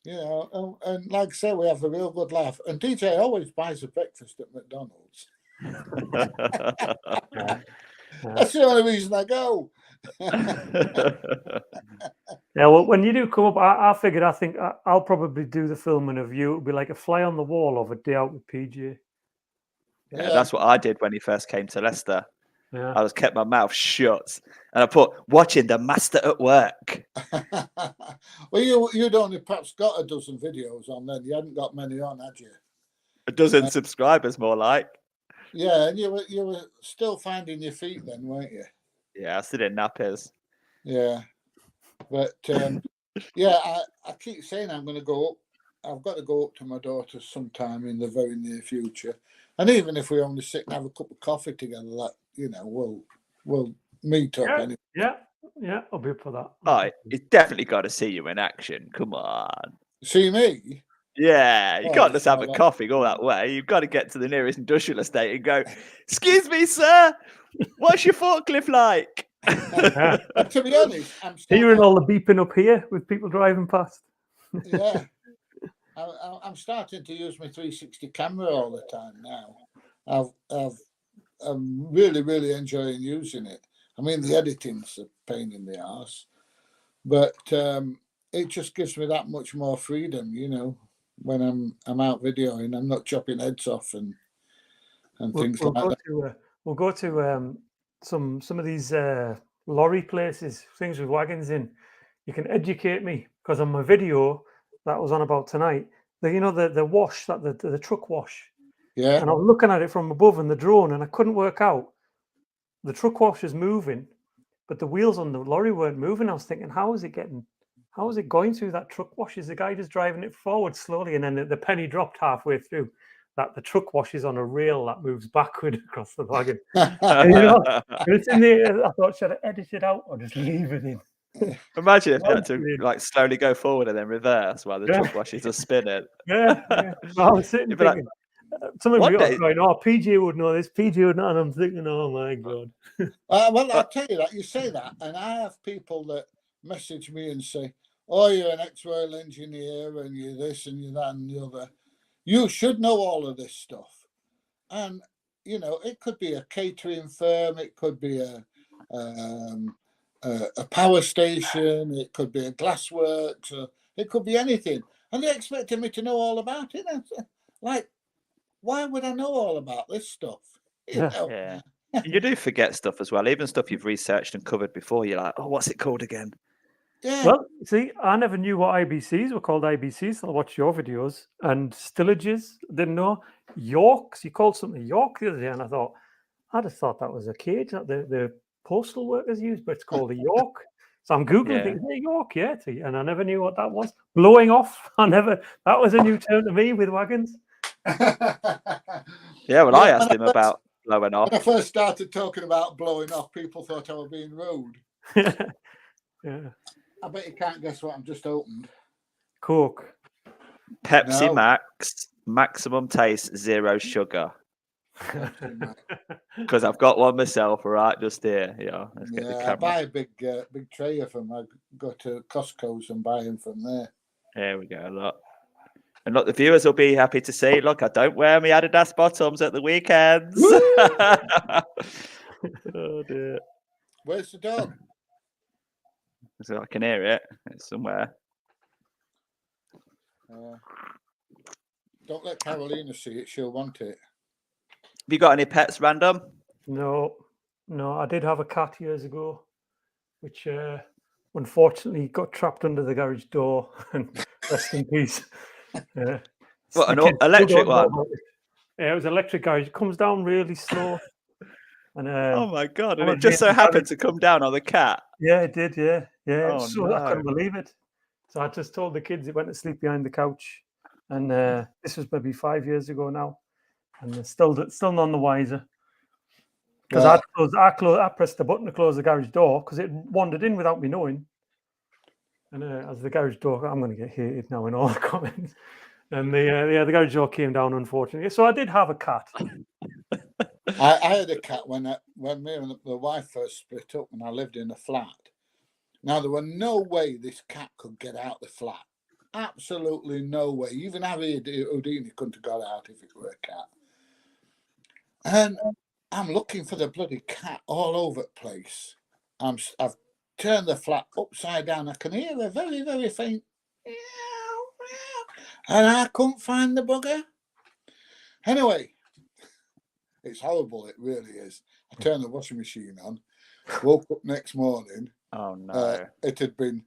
You know, and like I say, we have a real good laugh. And DJ always buys a breakfast at McDonald's. Yeah. That's the only reason I go. Yeah, well, when you do come up, I figured I think I'll probably do the filming of you. It'll be like a fly on the wall of a day out with PJ. Yeah, that's what I did when he first came to Leicester. Yeah. I just kept my mouth shut and I put watching the master at work. Well, you'd only perhaps got a dozen videos on then. You hadn't got many on, had you? A dozen subscribers, more like. Yeah, and you were still finding your feet then, weren't you? Yeah, I still in nappies. Yeah, but yeah, I keep saying I'm going to go up. I've got to go up to my daughter sometime in the very near future, and even if we only sit and have a cup of coffee together, that we'll meet up anyway. Yeah, I'll be up for that. Oh, he's definitely got to see you in action. Come on. See me? Yeah, you can't just have a that- coffee, go that way. You've got to get to the nearest industrial estate and go, excuse me, sir, what's your forklift like? But to be honest, I'm Hearing starting, all the beeping up here with people driving past. yeah, I'm starting to use my 360 camera all the time now. I'm really enjoying using it. I mean, the editing's a pain in the arse, but it just gives me that much more freedom, you know, when I'm out videoing. I'm not chopping heads off and things like that. We'll go to some of these lorry places, things with wagons in. You can educate me because on my video that was on about tonight, the wash, that the truck wash. Yeah. And I was looking at it from above in the drone and I couldn't work out. The truck wash was moving, but the wheels on the lorry weren't moving. I was thinking, how is it going through that truck wash? Is the guy just driving it forward slowly? And then the penny dropped halfway through that the truck wash is on a rail that moves backward across the wagon. It's in there. I thought, should I edit it out or just leave it in? Imagine if you had to like slowly go forward and then reverse while the truck washes are spinning. Yeah. I was sitting thinking, something we got going, oh, PJ would know this, PJ would know, and I'm thinking, oh my God. Well, I'll tell you that. You say that, and I have people that message me and say, oh, you're an ex-Royal Engineer and you're this and you're that and the other. You should know all of this stuff. And, you know, it could be a catering firm, it could be a power station, it could be a glassworks, it could be anything. And they expected me to know all about it. Like, why would I know all about this stuff? You know? Yeah. You do forget stuff as well, even stuff you've researched and covered before. You're like, oh, what's it called again? Yeah. Well, see, I never knew what IBCs were called IBCs. So I watched your videos and stillages. Didn't know Yorks. You called something York the other day, and I just thought that was a cage that the postal workers use, but it's called a York. So I'm googling things. Hey, York, yeah, and I never knew what that was. Blowing off. That was a new term to me with wagons. Yeah, well, I asked him about blowing off. When I first started talking about blowing off, people thought I was being rude. Yeah. I bet you can't guess what I'm just opened. Coke. Pepsi No. Max, maximum taste, zero sugar. Because I've got one myself, right, just here. Yeah, let's get the Yeah, I camera. buy a big tray of them. I go to Costco's and buy them from there. There we go. Look. And look, the viewers will be happy to see. Look, I don't wear my Adidas bottoms at the weekends. Oh dear. Where's the dog? So I can hear it. It's somewhere. Don't let Carolina see it. She'll want it. Have you got any pets, Random? No. I did have a cat years ago, which unfortunately got trapped under the garage door. And rest in peace. What, an The kids electric still don't know one? about it. Yeah, it was electric garage. It comes down really slow. And Oh my God. And someone it just so made the happened to come down on the cat. yeah, it did. Yeah. Oh, So I couldn't no. believe it. So I just told the kids it went to sleep behind the couch. And this was maybe 5 years ago now. And they're still none the wiser. Because I pressed the button to close the garage door because it wandered in without me knowing. And as the garage door, I'm going to get hated now in all the comments. And the garage door came down, unfortunately. So I did have a cat. I had a cat when me and the wife first split up when I lived in a flat. Now, there were no way this cat could get out the flat. Absolutely no way. Even Harry Houdini couldn't have got out if it were a cat. And I'm looking for the bloody cat all over the place. I've turned the flat upside down. I can hear a very, very faint meow, meow, and I couldn't find the bugger. Anyway, it's horrible. It really is. I turned the washing machine on. Woke up next morning. Oh no! It had been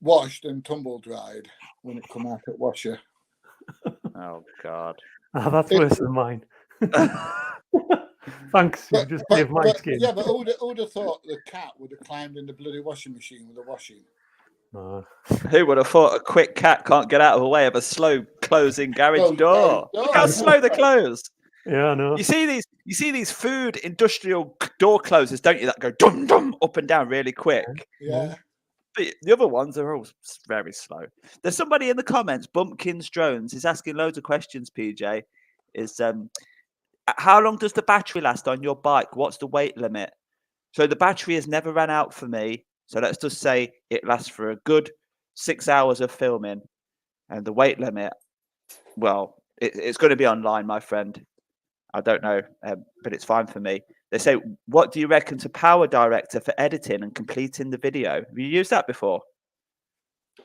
washed and tumble dried when it come out at washer. Oh God! Oh, that's worse than mine. Thanks, you just saved my skin. Yeah, but who'd have thought the cat would have climbed in the bloody washing machine with the washing? No. Who would have thought a quick cat can't get out of the way of a slow closing garage door? Look how slow they close. Yeah, I know. You see these food industrial door closers, don't you? That go dum dum up and down really quick. Yeah. But the other ones are all very slow. There's somebody in the comments, Bumpkins Drones, is asking loads of questions. PJ is how long does the battery last on your bike? What's the weight limit? So the battery has never ran out for me. So let's just say it lasts for a good 6 hours of filming, and the weight limit, well, it's going to be online, my friend. I don't know, but it's fine for me. They say, what do you reckon to Power Director for editing and completing the video? Have you used that before?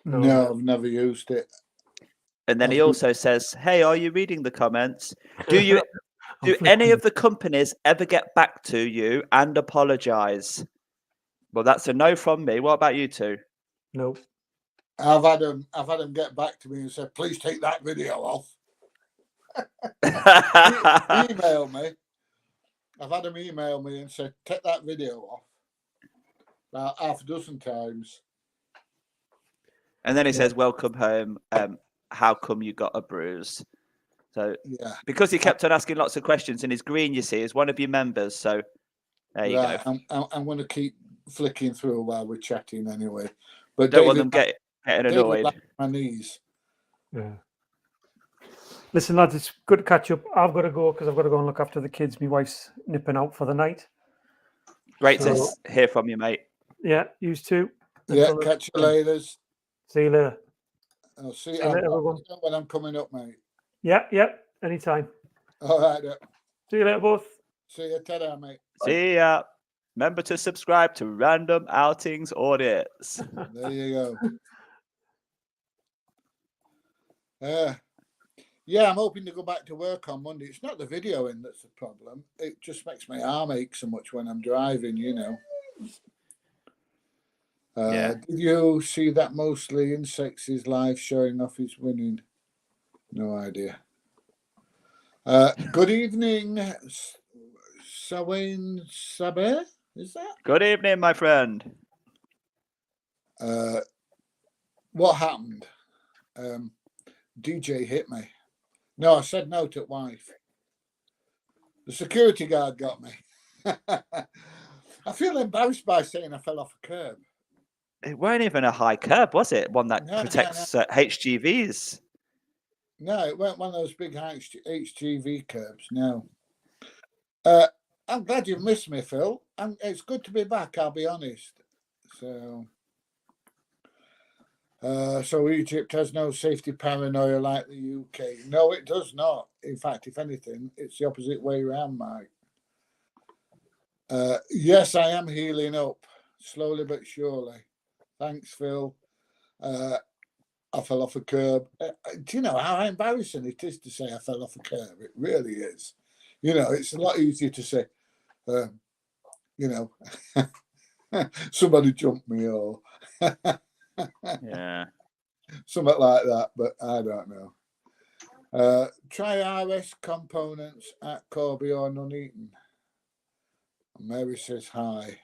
No, I've never used it. And then he also says, hey, are you reading the comments? Do any of the companies ever get back to you and apologize? Well, that's a no from me. What about you two? No. I've had them get back to me and said, please take that video off. Email me. I've had them email me and said, take that video off. About half a dozen times. And then he says, welcome home. How come you got a bruise? So because he kept on asking lots of questions, and he's green, you see, is one of your members. So there you go. I'm going to keep flicking through while we're chatting anyway. But don't want them getting annoyed. David, my knees. Yeah. Listen, lads, it's good to catch up. I've got to go because I've got to go and look after the kids. My wife's nipping out for the night. Great to hear from you, mate. Yeah, you too. Yeah, catch you later. See you later. I'll see you later, everyone. When I'm coming up, mate. Yeah, anytime. All right. See you later, both. See you, ta-da, mate. See ya. Remember to subscribe to Random Outings Audits. There you go. Yeah, I'm hoping to go back to work on Monday. It's not the videoing that's the problem. It just makes my arm ache so much when I'm driving, you know. Did you see that Mostly Insects is live showing off his winning? No idea. Good evening, Sawain Saber. Is that? Good evening, my friend. What happened? DJ hit me. No, I said no to wife. The security guard got me. I feel embarrassed by saying I fell off a curb. It weren't even a high curb, was it? One that protects HGVs. No, it weren't one of those big HGV curbs. No. I'm glad you've missed me, Phil. It's good to be back, I'll be honest. So Egypt has no safety paranoia like the UK. No, it does not. In fact, if anything, it's the opposite way around, Mike. Yes, I am healing up, slowly but surely. Thanks, Phil. I fell off a curb. Do you know how embarrassing it is to say I fell off a curb? It really is. You know, it's a lot easier to say, you know, somebody jumped me or something like that, but I don't know. Try RS components at Corby or Nuneaton. Mary says hi.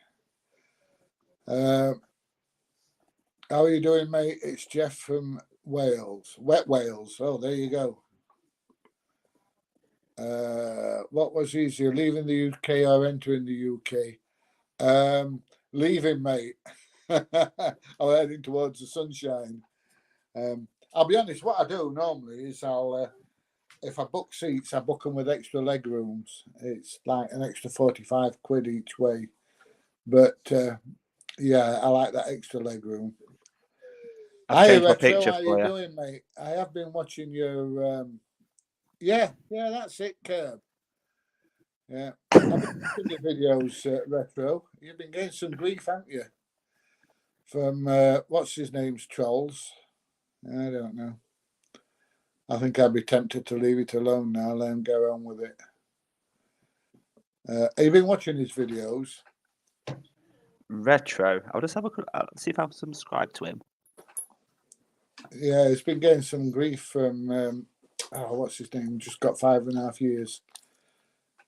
How are you doing, mate? It's Jeff from Wales. Wet Wales. Oh, there you go. What was easier, leaving the UK or entering the UK? Leaving, mate. I'm heading towards the sunshine. I'll be honest, what I do normally is if I book seats, I book them with extra leg rooms. It's like an extra 45 quid each way. But Yeah, I like that extra leg room. I've changed my Retro, picture how for you you. doing, mate? I have been watching your. Yeah, that's it, Curb. Yeah, I've been watching your videos, Retro. You've been getting some grief, haven't you? From what's his name's trolls? I don't know. I think I'd be tempted to leave it alone now. Let him go on with it. Have you been watching his videos? Retro. I'll just have a see if I'm subscribed to him. Yeah, he's been getting some grief from. What's his name? Just got 5.5 years.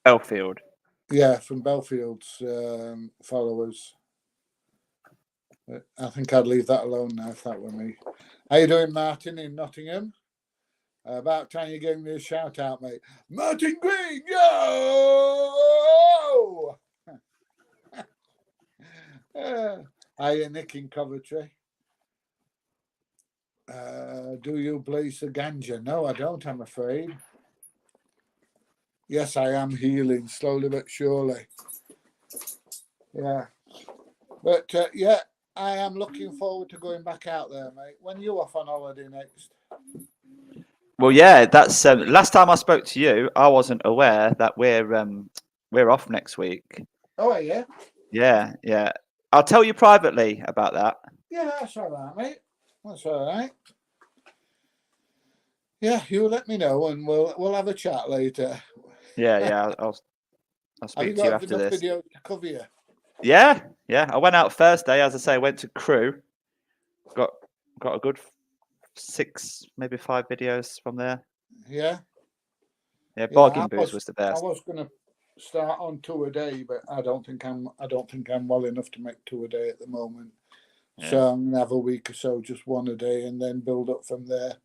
Elfield. Yeah, from Belfield's followers. I think I'd leave that alone now if that were me. How you doing, Martin, in Nottingham? About time you gave me a shout out, mate. Martin Green, yo! Hiya, Nick in Coventry. Do you blaze the ganja? No, I don't, I'm afraid. Yes, I am healing slowly but surely. Yeah. But yeah, I am looking forward to going back out there, mate. When are you off on holiday next? Well, yeah, that's last time I spoke to you, I wasn't aware that we're off next week. Oh, yeah? Yeah. I'll tell you privately about that. Yeah, that's all right, mate. That's all right. Yeah, you let me know and we'll have a chat later. Yeah. I'll Have you speak to you got after enough this. video to cover you? Yeah. I went out Thursday, as I say, went to Crew. Got a good 6, maybe 5 videos from there. Yeah. Yeah, Bargain Booze was the I best. was going to start on 2 a day, but I don't think I'm well enough to make 2 a day at the moment. Yeah. So I'm gonna have a week or so, just 1 a day, and then build up from there.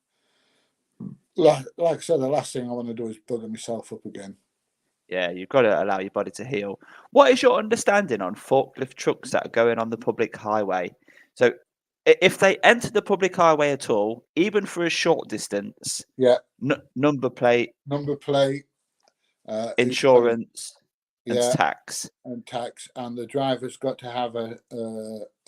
Like I said, the last thing I want to do is bugger myself up again. Yeah, you've got to allow your body to heal. What is your understanding on forklift trucks that are going on the public highway? So if they enter the public highway at all, even for a short distance, Yeah, number plate, insurance, and tax. and tax, and the driver's got to have a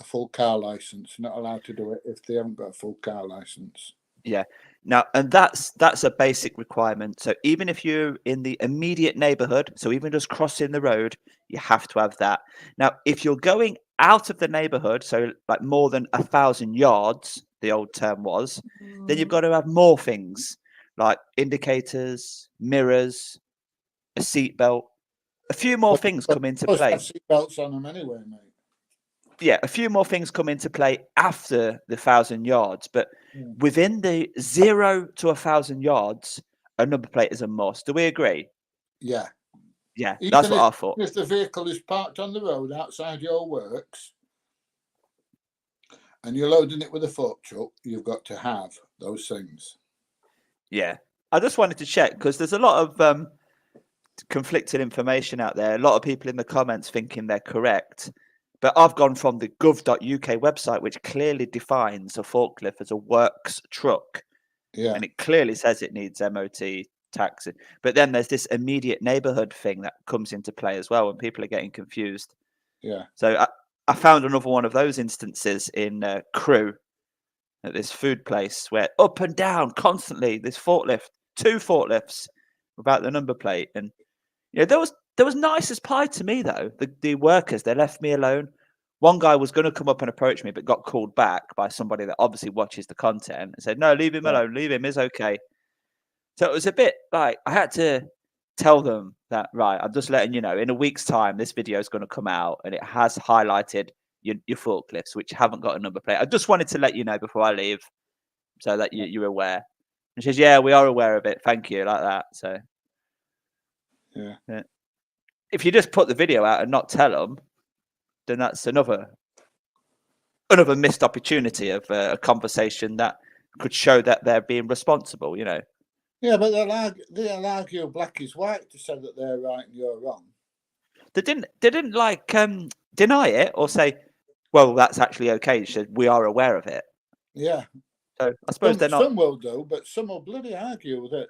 full car license. Not allowed to do it if they haven't got a full car license. Yeah. Now, and that's a basic requirement. So even if you're in the immediate neighborhood, so even just crossing the road, you have to have that. Now, if you're going out of the neighborhood, so like more than 1,000 yards, the old term was, then you've got to have more things like indicators, mirrors, a seatbelt. A few more things come into Plus play. have seatbelts on them anyway, mate. Yeah, a few more things come into play after the 1,000 yards, but within the 0 to 1,000 yards, a number plate is a must. Do we agree? Yeah. Yeah, Even that's what I thought. If the vehicle is parked on the road outside your works and you're loading it with a fork truck, you've got to have those things. Yeah, I just wanted to check because there's a lot of conflicting information out there. A lot of people in the comments thinking they're correct. But I've gone from the gov.uk website, which clearly defines a forklift as a works truck. Yeah. And it clearly says it needs MOT, tax. But then there's this immediate neighborhood thing that comes into play as well, and people are getting confused. Yeah. So I found another one of those instances in Crew at this food place where up and down constantly this forklift, 2 forklifts without the number plate. And there was nice as pie to me though. The workers, they left me alone. One guy was going to come up and approach me, but got called back by somebody that obviously watches the content and said, "No, leave him alone. Leave him. It's okay." So it was a bit like I had to tell them that, right, I'm just letting you know, in a week's time, this video is going to come out and it has highlighted your forklifts, which haven't got a number plate. I just wanted to let you know before I leave so that you're aware. And she says, "Yeah, we are aware of it. Thank you," like that. So Yeah. If you just put the video out and not tell them, then that's another missed opportunity of a conversation that could show that they're being responsible. Yeah, but they'll argue black is white to say that they're right and you're wrong. They didn't like deny it or say, "Well, that's actually okay." She said, "We are aware of it." Yeah. So I suppose they're not. Some will do, but some will bloody argue that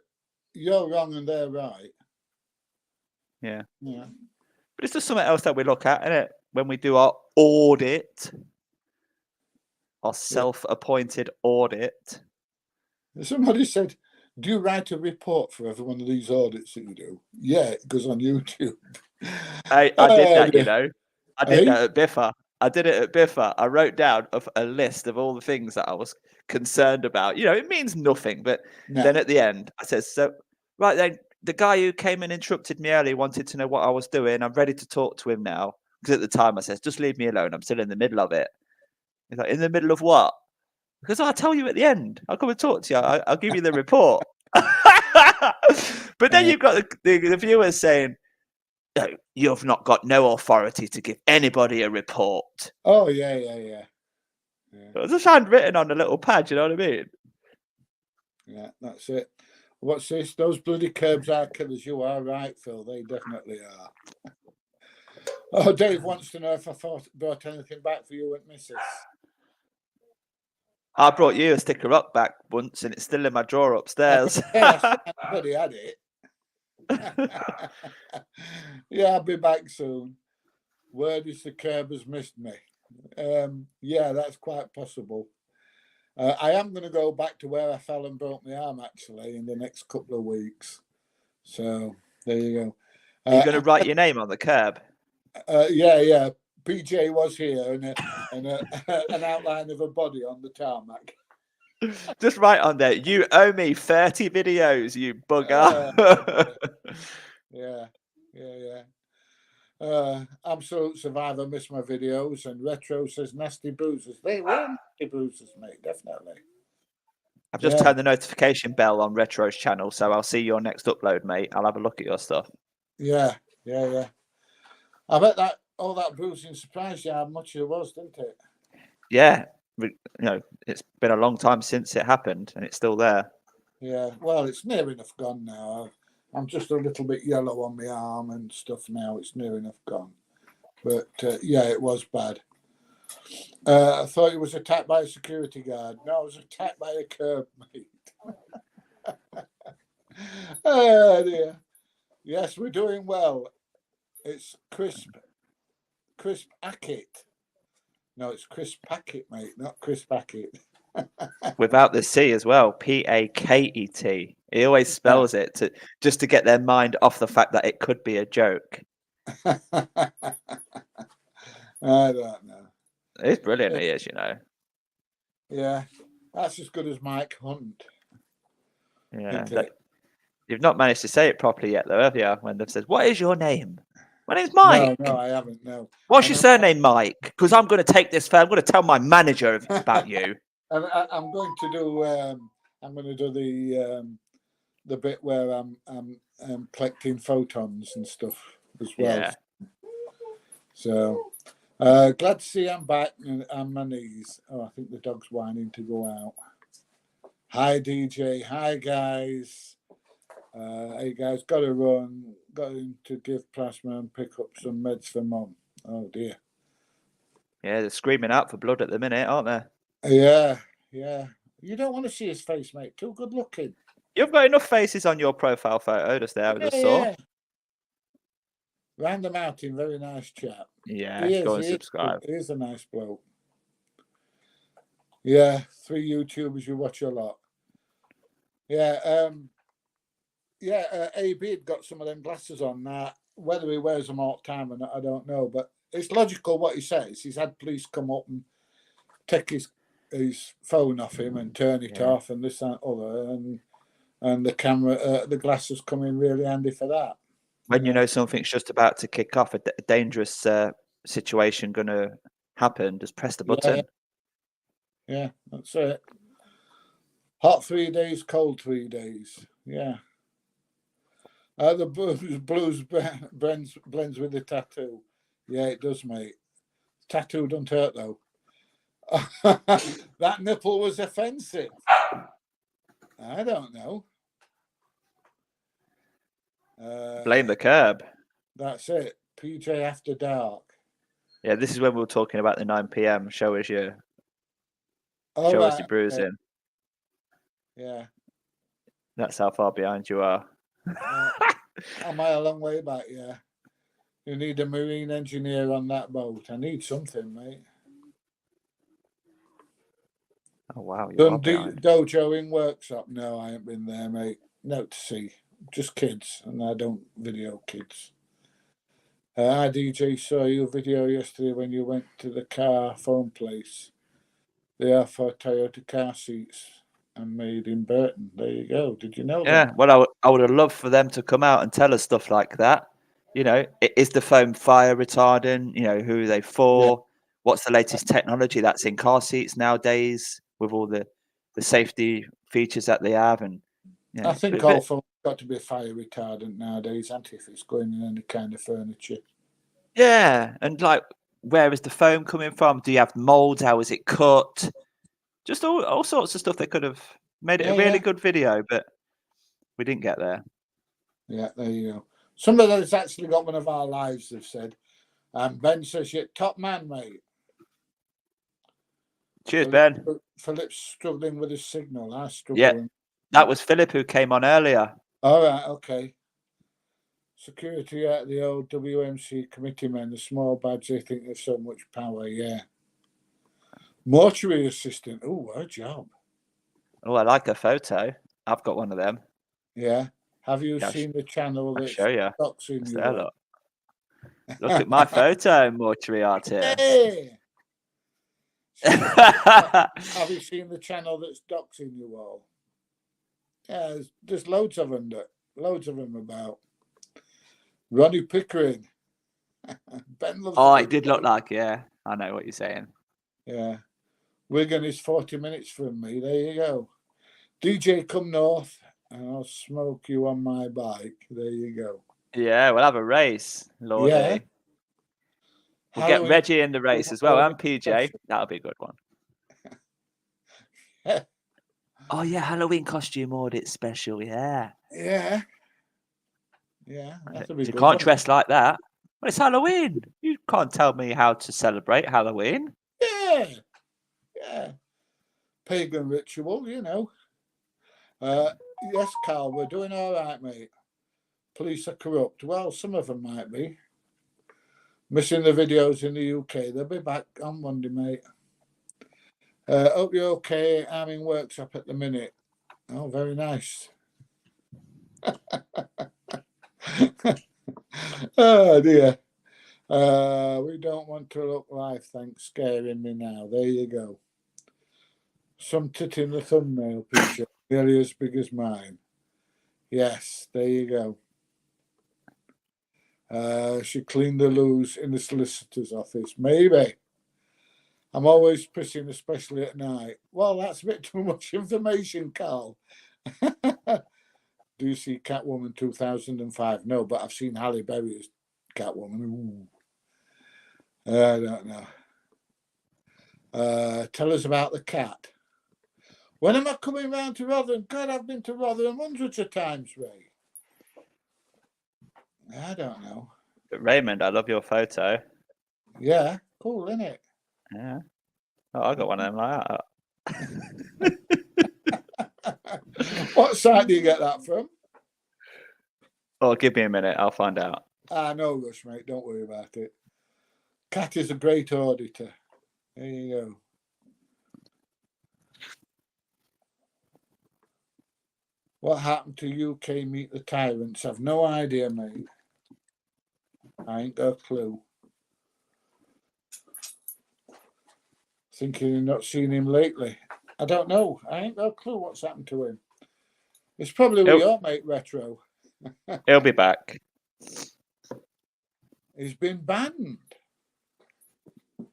you're wrong and they're right. Yeah. Yeah. But it's just something else that we look at, isn't it? When we do our audit, our self-appointed audit. Somebody said, do you write a report for every one of these audits that you do? Yeah, it goes on YouTube. I did that, yeah. you know. I did that at Biffa. I did it at Biffa. I wrote down a list of all the things that I was concerned about. You know, it means nothing, but No. then at the end, I said, so, right then, the guy who came and interrupted me earlier wanted to know what I was doing. I'm ready to talk to him now. Because at the time I said, just leave me alone. I'm still in the middle of it. He's like, in the middle of what? Because I'll tell you at the end. I'll come and talk to you. I'll give you the report. But then you've got the viewers saying, no, you've not got no authority to give anybody a report. Oh, yeah. It's just handwritten on a little pad, you know what I mean? Yeah, that's it. What's this? Those bloody curbs are killers. You are right, Phil. They definitely are. Oh, Dave wants to know if I brought anything back for you and Mrs. I brought you a sticker up back once and it's still in my drawer upstairs. Yeah, everybody had it. Yeah, I'll be back soon. Word is the curb has missed me. Yeah, that's quite possible. I am going to go back to where I fell and broke my arm actually in the next couple of weeks. So there you go. Are you going to write your name on the curb? Yeah. PJ was here and an outline of a body on the tarmac. Just write on there, you owe me 30 videos, you bugger. Yeah. Absolute Survivor missed my videos, and Retro says nasty bruises. They were nasty bruises, mate, definitely. I've just turned the notification bell on Retro's channel, so I'll see your next upload, mate. I'll have a look at your stuff. Yeah. I bet that all that bruising surprised you how much it was, didn't it? Yeah, you know, it's been a long time since it happened, and it's still there. Yeah, well, it's near enough gone now. I'm just a little bit yellow on my arm and stuff now. It's near enough gone. But yeah, it was bad. I thought it was attacked by a security guard. No, it was attacked by a curb, mate. Oh, dear. Yes, we're doing well. It's Crisp Hackett. No, it's Crisp Packet, mate, not Crisp Hackett. Without the C as well, Paket. He always spells it just to get their mind off the fact that it could be a joke. I don't know. It's brilliant, he is, you know. Yeah, that's as good as Mike Hunt. Yeah, you've not managed to say it properly yet, though, have you? When they've said, "What is your name?" My name's Mike. No, I haven't. No. What's your surname, Mike? Because I'm going to take this. I'm going to tell my manager about you. And I'm going to do. I'm going to do the bit where I'm collecting photons and stuff as well. Yeah. So glad to see I'm back and on my knees. Oh, I think the dog's whining to go out. Hi DJ. Hi guys. Hey guys, got to run. Got to give plasma and pick up some meds for Mum. Oh dear. Yeah, they're screaming out for blood at the minute, aren't they? Yeah. You don't want to see his face, mate. Too good looking. You've got enough faces on your profile photo, just there. I just saw. Yeah. Random Outing, very nice chap. Yeah, go and subscribe. He is a nice bloke. Yeah, 3 YouTubers you watch a lot. Yeah, AB had got some of them glasses on now. Whether he wears them all the time or not, I don't know. But it's logical what he says. He's had police come up and take his phone off him and turn it off and this and other. And the camera, the glasses come in really handy for that. When you know something's just about to kick off, a dangerous situation going to happen, just press the button. Yeah, that's it. Hot 3 days, cold 3 days. Yeah. The blues blends with the tattoo. Yeah, it does, mate. Tattoo don't hurt, though. That nipple was offensive. I don't know. Blame the curb. That's it. PJ After Dark. Yeah, this is when we were talking about the 9 p.m. Show us your bruising. Yeah. That's how far behind you are. Am I a long way back? Yeah. You need a marine engineer on that boat. I need something, mate. Oh wow, you Done are behind. dojo in workshop. No, I ain't been there, mate. No to see. Just kids, and I don't video kids. I DJ saw your video yesterday when you went to the car phone place. They are for Toyota car seats and made in Burton. There you go. Did you know Yeah, that? well, I would have loved for them to come out and tell us stuff like that. You know, is the foam fire retardant? You know, who are they for? What's the latest technology that's in car seats nowadays with all the safety features that they have? And you know, I think all phones got to be fire retardant nowadays, aren't it, if it's going in any kind of furniture. yeah, and like, where is the foam coming from? Do you have molds? How is it cut? Just all sorts of stuff. They could have made it a really good video, but we didn't get there. Yeah, there you go. Somebody that's actually got one of our lives have said, Ben says, you're top man, mate. Cheers, Ben. Philip's struggling with his signal. I struggle. Yeah, that was Philip who came on earlier. All right, okay. Security at the old WMC committee men, the small badge, they think there's so much power, yeah. Mortuary assistant, oh, what a job. Oh, I like a photo. I've got one of them. Yeah. Have you seen the channel I'll that's show you. doxing you? There, look. Look at my photo, mortuary artist. Hey! Have you seen the channel that's doxing you all? Yeah, there's loads of them about. Ronnie Pickering. Ben loves Oh, it did look like, yeah. I know what you're saying. Yeah. Wigan is 40 minutes from me. There you go. DJ, come north and I'll smoke you on my bike. There you go. Yeah, we'll have a race, Lordy. Yeah. We'll get Reggie in the race as well, and PJ. That'll be a good one. Oh, yeah, Halloween costume audit special, yeah. Yeah. Yeah, that'll be You good. can't dress like that. Well, it's Halloween. You can't tell me how to celebrate Halloween. Yeah. Yeah. Pagan ritual, you know. Yes, Carl, we're doing all right, mate. Police are corrupt. Well, some of them might be. Missing the videos in the UK. They'll be back on Monday, mate. Hope you're okay. I'm in workshop at the minute. Oh, very nice. Oh, dear. We don't want to look live, thanks. Scaring me now. There you go. Some tit in the thumbnail picture. Nearly as big as mine. Yes, there you go. She cleaned the loos in the solicitor's office. Maybe. I'm always pissing, especially at night. Well, that's a bit too much information, Carl. Do you see Catwoman 2005? No, but I've seen Halle Berry's Catwoman. Ooh. I don't know. Tell us about the cat. When am I coming round to Rotherham? God, I've been to Rotherham hundreds of times, Ray. I don't know. But Raymond, I love your photo. Yeah, cool, isn't it? Yeah. Oh, I got one of them like that. What site do you get that from? Oh, give me a minute. I'll find out. No rush, mate. Don't worry about it. Cat is a great auditor. There you go. What happened to UK Meet the Tyrants? I've no idea, mate. I ain't got a clue. Thinking you've not seen him lately. I don't know. I ain't got a clue what's happened to him. It's probably with your mate, Retro. He'll be back. He's been banned.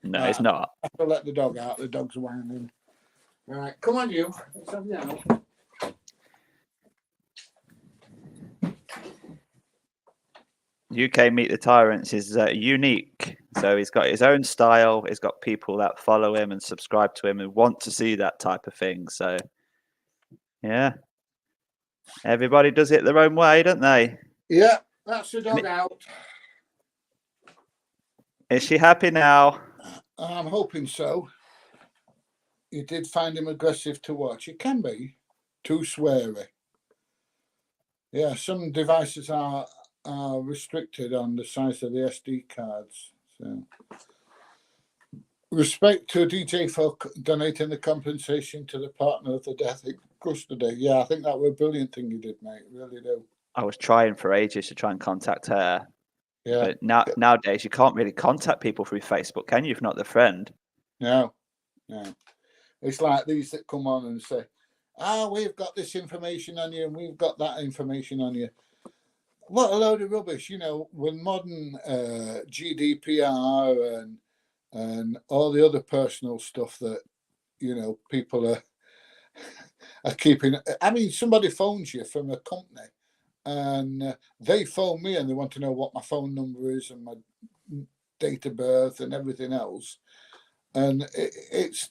No, he's not. I have to let the dog out. The dog's whining. Right, come on, you. Let's have you out. UK Meet the Tyrants is unique. So he's got his own style. He's got people that follow him and subscribe to him and want to see that type of thing. So, yeah. Everybody does it their own way, don't they? Yeah, that's the dog out. Is she happy now? I'm hoping so. You did find him aggressive to watch. It can be too sweary. Yeah, some devices are are restricted on the size of the SD cards. So, respect to DJ for donating the compensation to the partner of the death in custody. Yeah, I think that was a brilliant thing you did, mate. Really do. I was trying for ages to try and contact her. Yeah. But nowadays, you can't really contact people through Facebook, can you, if not their friend? No. It's like these that come on and say, we've got this information on you and we've got that information on you. What a load of rubbish, with modern GDPR and all the other personal stuff that, people are keeping. I mean, somebody phones you from a company and they phone me and they want to know what my phone number is and my date of birth and everything else. And it's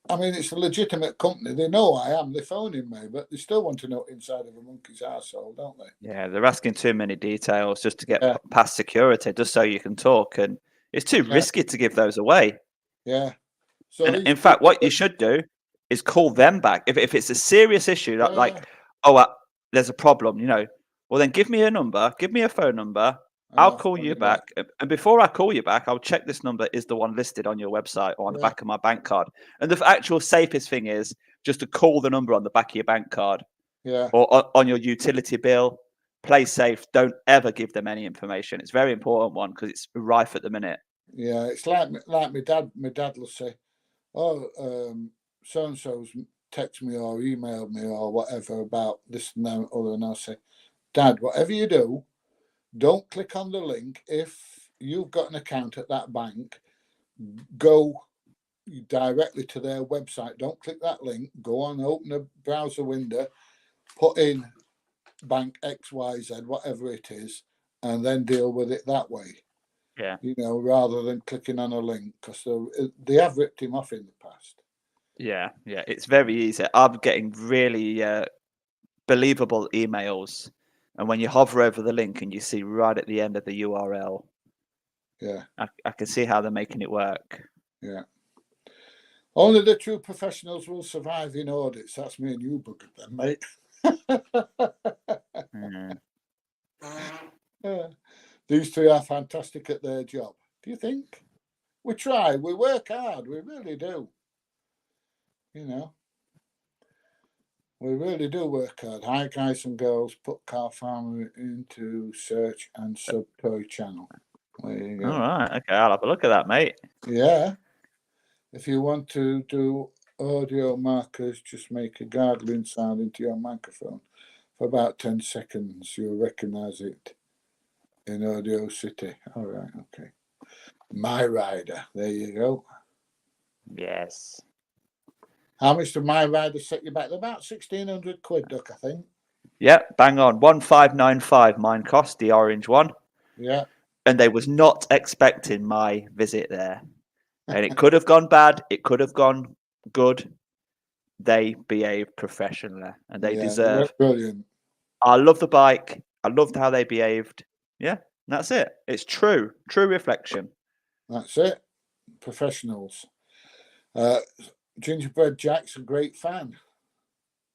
a legitimate company. They know I am. They're phoning me, but they still want to know inside of a monkey's arsehole, don't they? Yeah, they're asking too many details just to get past security, just so you can talk. And it's too risky to give those away. Yeah. So and in fact, what you should do is call them back. If it's a serious issue, there's a problem, well, then give me a number, give me a phone number. I'll call you back. And before I call you back, I'll check this number is the one listed on your website or on the back of my bank card. And the actual safest thing is just to call the number on the back of your bank card or on your utility bill. Play safe. Don't ever give them any information. It's a very important one because it's rife at the minute. Yeah, it's like my dad. My dad will say, so-and-so's text me or emailed me or whatever about this and that other, and I'll say, Dad, whatever you do, don't click on the link. If you've got an account at that bank, go directly to their website. Don't click that link. Go on, open a browser window, put in bank XYZ, whatever it is, and then deal with it that way. Yeah. Rather than clicking on a link, because they have ripped him off in the past. Yeah, it's very easy. I'm getting really believable emails, and when you hover over the link and you see right at the end of the URL, I can see how they're making it work. Yeah. Only the true professionals will survive in audits. That's me and you, buggered them, mate. These three are fantastic at their job. Do you think? We try. We work hard. We really do. We really do work hard. Hi, guys and girls. Put Car Farmer into search and sub toy channel. There you go. All right. Okay, I'll have a look at that, mate. Yeah. If you want to do audio markers, just make a gargling sound into your microphone for about 10 seconds. You'll recognize it in Audio City. All right. Okay. My Rider. There you go. Yes. How much did My Rider set you back? About 1,600 quid, Duck, I think. Yeah, bang on. 1,595 mine cost, the orange one. Yeah. And they was not expecting my visit there. And it could have gone bad. It could have gone good. They behaved professionally and they deserve. Brilliant. I love the bike. I loved how they behaved. Yeah, that's it. It's true reflection. That's it. Professionals. Gingerbread Jack's a great fan.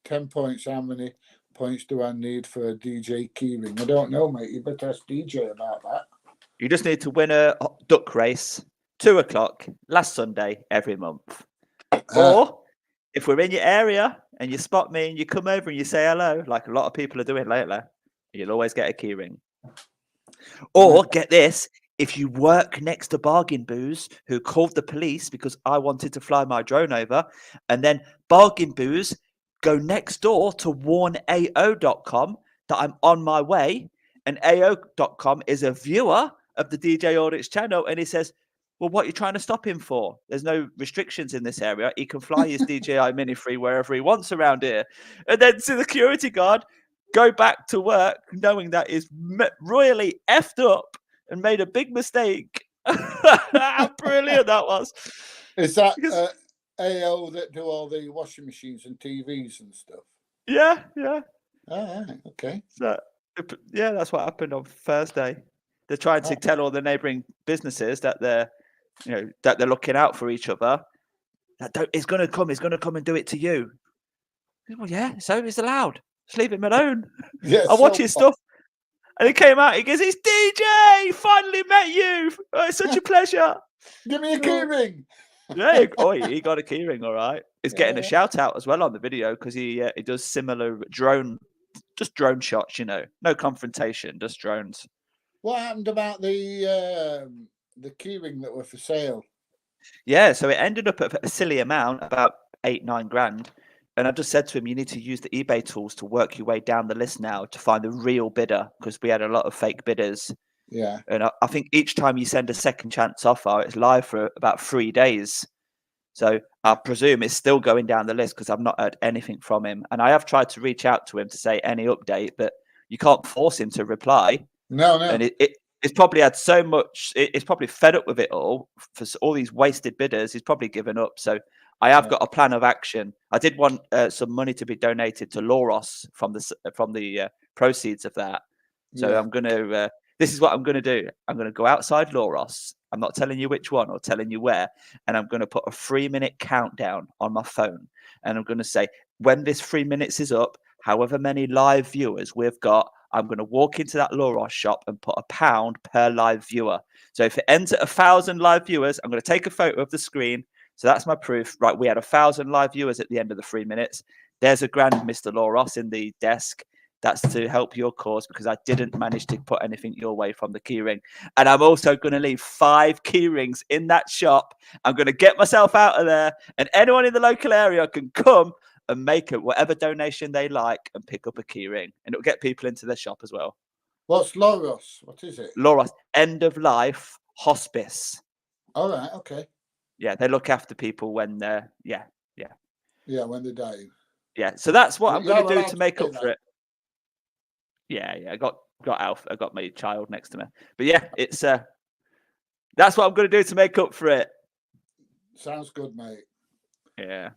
10 points. How many points do I need for a DJ keyring? I don't know, mate. You better ask DJ about that. You just need to win a duck race, 2:00 last Sunday every month. Or if we're in your area and you spot me and you come over and you say hello, like a lot of people are doing lately, you'll always get a keyring. Or get this, if you work next to Bargain Booze, who called the police because I wanted to fly my drone over, and then Bargain Booze go next door to warn AO.com that I'm on my way, and AO.com is a viewer of the DJ Audits channel, and he says, well, what are you trying to stop him for? There's no restrictions in this area. He can fly his DJI Mini free wherever he wants around here. And then to the security guard, go back to work knowing that he's royally effed up and made a big mistake. How brilliant that was. Is that AO that do all the washing machines and TVs and stuff? Yeah. Oh, right, okay. So, yeah, that's what happened on Thursday. They're trying to tell all the neighbouring businesses that they're looking out for each other. That he's going to come and do it to you. Well, yeah, so it's allowed. Just leave him alone. Yeah, I watch his stuff. And he came out. He goes, "It's DJ. Finally met you. Oh, it's such a pleasure." Give me a key ring. Yeah. He got a keyring. All right. He's getting a Yeah. shout out as well on the video because he does similar drone shots. No confrontation, just drones. What happened about the key ring that were for sale? Yeah, so it ended up at a silly amount, about 8-9 grand. And I just said to him, you need to use the eBay tools to work your way down the list now to find the real bidder, because we had a lot of fake bidders. Yeah. And I think each time you send a second chance offer, it's live for about 3 days. So I presume it's still going down the list because I've not heard anything from him. And I have tried to reach out to him to say any update, but you can't force him to reply. No. And it's probably had so much. It's probably fed up with it all for all these wasted bidders. He's probably given up. So I have got a plan of action. I did want some money to be donated to Loros from the proceeds of that. So Yeah. I'm gonna. This is what I'm gonna do. I'm gonna go outside Loros. I'm not telling you which one or telling you where, and I'm gonna put a 3-minute countdown on my phone, and I'm gonna say when this 3 minutes is up, however many live viewers we've got, I'm going to walk into that Loros shop and put £1 per live viewer. So if it ends at 1,000 live viewers, I'm going to take a photo of the screen. So that's my proof. Right, we had 1,000 live viewers at the end of the 3 minutes. There's a grand, Mr. Loros, in the desk. That's to help your cause because I didn't manage to put anything your way from the keyring. And I'm also going to leave 5 keyrings in that shop. I'm going to get myself out of there, and anyone in the local area can come and make it whatever donation they like and pick up a keyring, and it'll get people into their shop as well. What's Loros? What is it? Loros, end of life hospice. All right. Okay. Yeah, they look after people when they're Yeah, when they're dying. yeah. So that's what I'm You're going to do allowed to make say up for that. it. Yeah. I got Alf. I got my child next to me. But yeah, it's that's what I'm going to do to make up for it. Sounds good, mate. Yeah.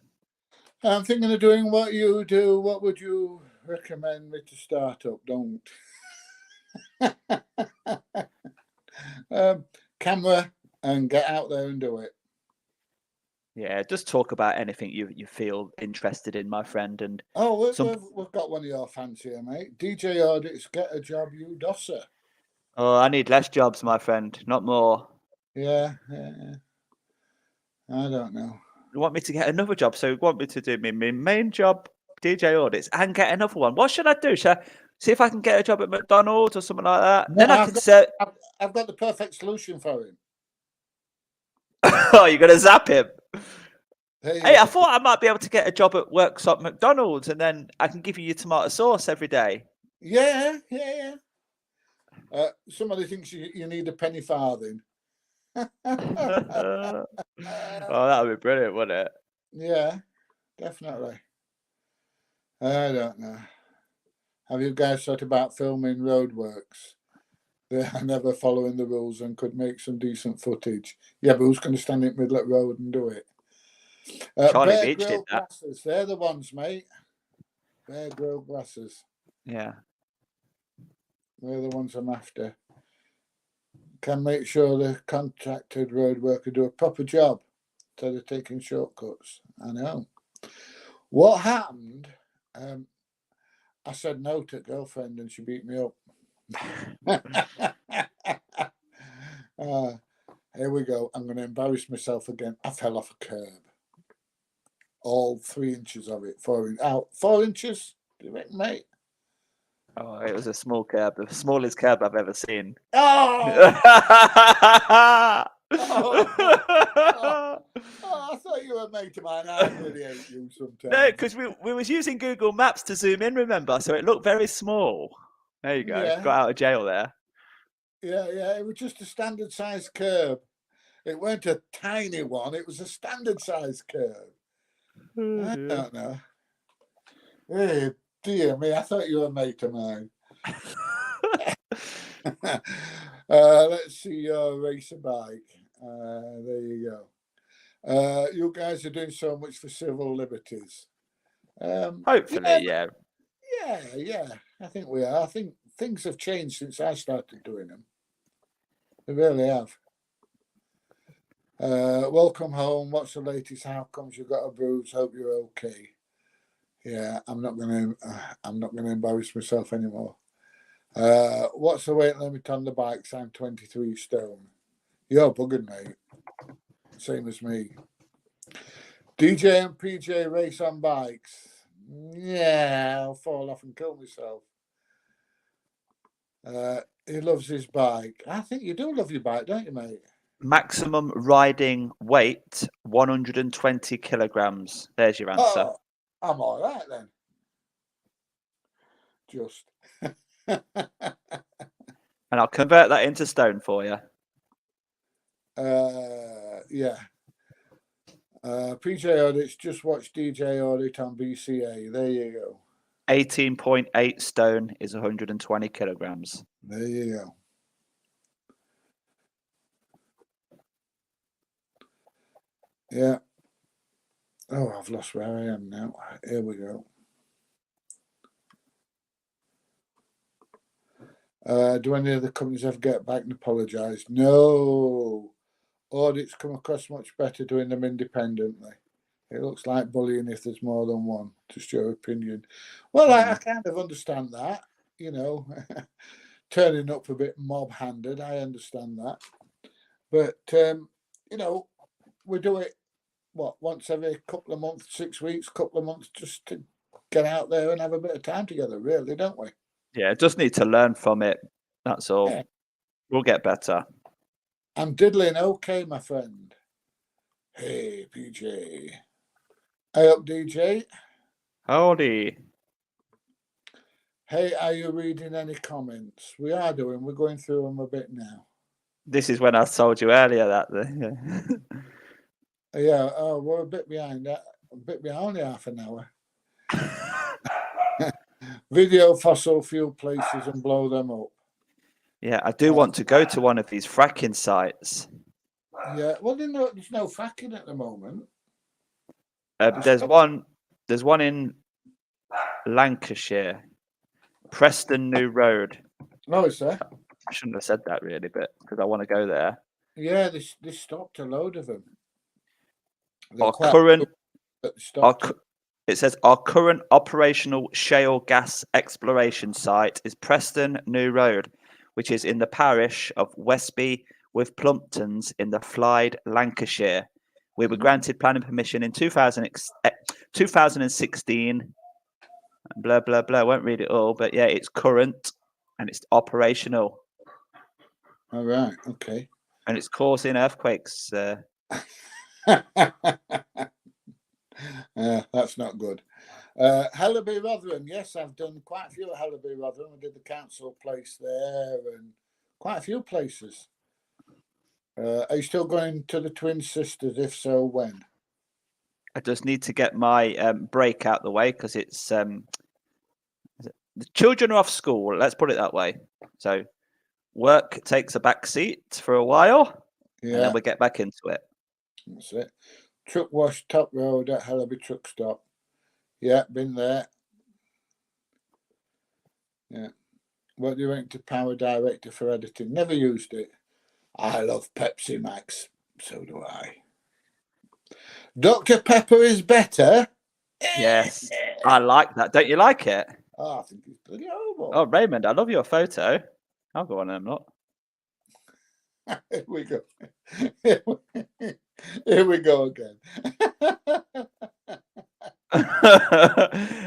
I'm thinking of doing what you do. What would you recommend me to start up? Don't. Camera and get out there and do it. Yeah, just talk about anything you feel interested in, my friend. And Oh, we've got one of your fans here, mate. DJ Audits, get a job, you dosser. oh, I need less jobs, my friend, not more. Yeah. I don't know. You want me to get another job? So you want me to do my main job, DJ Audits, and get another one? What should I do? Should I see if I can get a job at McDonald's or something like that? No, Then I can say, I've got the perfect solution for him. oh, you're going to zap him. Hey, I go. thought I might be able to get a job at Workshop McDonald's, and then I can give you your tomato sauce every day. Yeah. Somebody thinks you need a penny farthing. Oh, that would be brilliant, wouldn't it? Yeah, definitely. I don't know. Have you guys thought about filming roadworks? They are never following the rules and could make some decent footage. Yeah, but who's going to stand in the middle of the road and do it? Charlie Bear Beach did Grille that. glasses. They're the ones, mate. Bear Grille glasses. Yeah. They're the ones I'm after. Can make sure the contracted road worker do a proper job instead of taking shortcuts. I know. What happened? I said no to a girlfriend and she beat me up. Here we go. I'm going to embarrass myself again. I fell off a curb. All 3 inches of it. 4 inches? Do you reckon, mate? Oh, it was a small curb, the smallest curb I've ever seen. Oh! I thought you were a mate of mine. I really hate you sometimes. No, because we was using Google Maps to zoom in, remember? So it looked very small. There you go. Yeah. Got out of jail there. Yeah. It was just a standard size curb. It weren't a tiny one. It was a standard size curb. I don't know. Hey, dear me. I thought you were a mate of mine. Let's see your racer bike. There you go. You guys are doing so much for civil liberties. Hopefully, yeah. Yeah. I think we are. I think things have changed since I started doing them. They really have. Welcome home. What's the latest? How comes you got a bruise? Hope you're okay. Yeah, I'm not gonna embarrass myself anymore. What's the weight limit on the bikes? I'm 23 stone. You're bugging, mate. Same as me. DJ and PJ race on bikes. Yeah, I'll fall off and kill myself. He loves his bike. I think you do love your bike, don't you, mate? Maximum riding weight 120 kilograms. There's your answer. Oh, I'm all right then. Just. And I'll convert that into stone for you. Yeah. PJ Audits, just watch DJ Audit on BCA. There you go. 18.8 stone is 120 kilograms. There you go. Yeah. Oh, I've lost where I am now. Here we go. Do any of the companies ever get back and apologise? No. Audits come across much better doing them independently. It looks like bullying if there's more than one. Just your opinion. Well, I kind of understand that, you know, turning up a bit mob-handed. I understand that. But, you know, we do it, once every couple of months, 6 weeks, couple of months, just to get out there and have a bit of time together, really, don't we? Yeah, just need to learn from it. That's all. Yeah. We'll get better. I'm diddling okay, my friend. Hey, PJ. Hey up, DJ. Howdy. Hey, are you reading any comments? We are doing. We're going through them a bit now. This is when I told you earlier that. Yeah, we're a bit behind that. A bit behind, only half an hour. Video fossil fuel places and blow them up. Yeah, I do want to go to one of these fracking sites. Yeah, well, there's no fracking at the moment. There's one in Lancashire, Preston New Road. No, is there? I shouldn't have said that really, but because I want to go there. Yeah, they stopped a load of them. It says our current operational shale gas exploration site is Preston New Road, which is in the parish of Westby with Plumptons in the Clyde, Lancashire. We were granted planning permission in 2016. Blah, blah, blah. I won't read it all, but yeah, it's current and it's operational. All right. Okay. And it's causing earthquakes. That's not good. Hellaby Rotherham. Yes, I've done quite a few at Hellaby Rotherham. I did the council place there and quite a few places. Are you still going to the Twin Sisters? If so, when? I just need to get my break out the way because it's the children are off school. Let's put it that way. So work takes a back seat for a while, and then we get back into it. That's it. Truck wash top road at Hellaby truck stop. Yeah, been there. Yeah. What do you think to Power Director for editing? Never used it. I love Pepsi Max. So do I. Dr. Pepper is better. Yes, I like that. Don't you like it? Oh, I think it's bloody horrible. Oh, Raymond, I love your photo. I'll go on them, not. Here we go. Here we go again.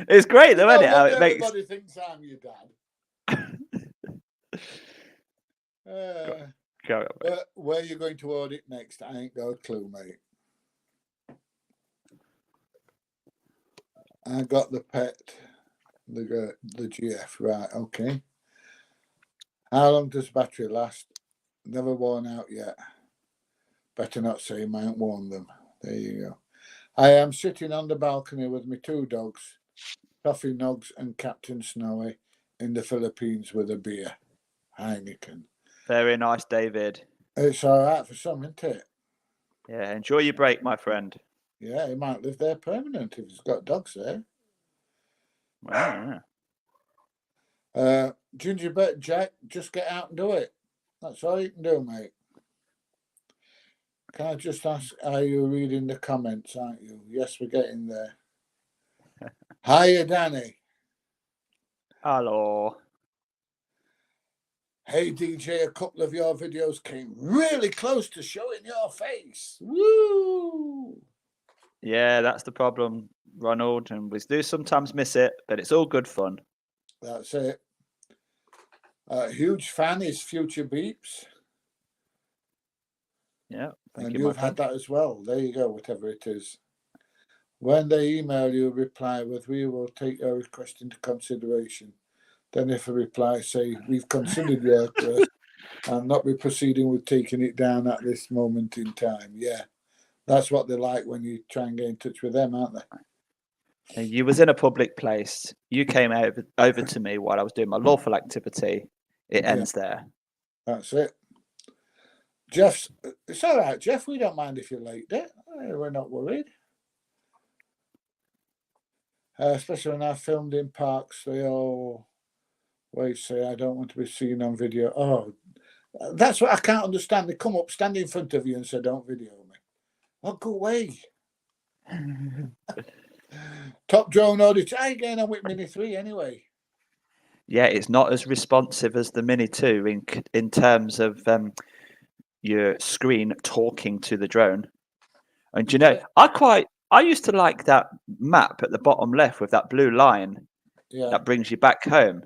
It's great, though, isn't it? How it everybody thinks I'm your dad. Where are you going to audit next? I ain't got a clue, mate. I got the pet, the GF, right? Okay. How long does battery last? Never worn out yet. Better not say I ain't worn them. There you go. I am sitting on the balcony with my two dogs, Toffee Nogs and Captain Snowy, in the Philippines with a beer, Heineken. Very nice, David. It's all right for some, isn't it? Yeah, enjoy your break, my friend. Yeah, he might live there permanent if he's got dogs there. Wow. Gingerbread Jack, just get out and do it. That's all you can do, mate. Can I just ask, are you reading the comments, aren't you? Yes, we're getting there. Hiya, Danny. Hello. Hey DJ, a couple of your videos came really close to showing your face. Woo! Yeah, that's the problem, Ronald. And we do sometimes miss it, but it's all good fun. That's it. Huge fan is Future Beeps. Yeah, thank And you, my you've had friend. that as well. There you go, whatever it is. When they email you, reply with, we will take your request into consideration. Then if a reply, say, we've considered your request and not be proceeding with taking it down at this moment in time. Yeah, that's what they like when you try and get in touch with them, aren't they? And you was in a public place. You came over to me while I was doing my lawful activity. It ends there. That's it. It's all right, Jeff. We don't mind if you're late, we're not worried. Especially when I filmed in parks, they all say, I don't want to be seen on video. Oh, that's what I can't understand. They come up, stand in front of you and say, don't video me. Oh, go away. Top drone auditor. I again, I'm with Mini 3 anyway. Yeah, it's not as responsive as the Mini 2 in terms of your screen talking to the drone. And you know, I used to like that map at the bottom left with that blue line that brings you back home.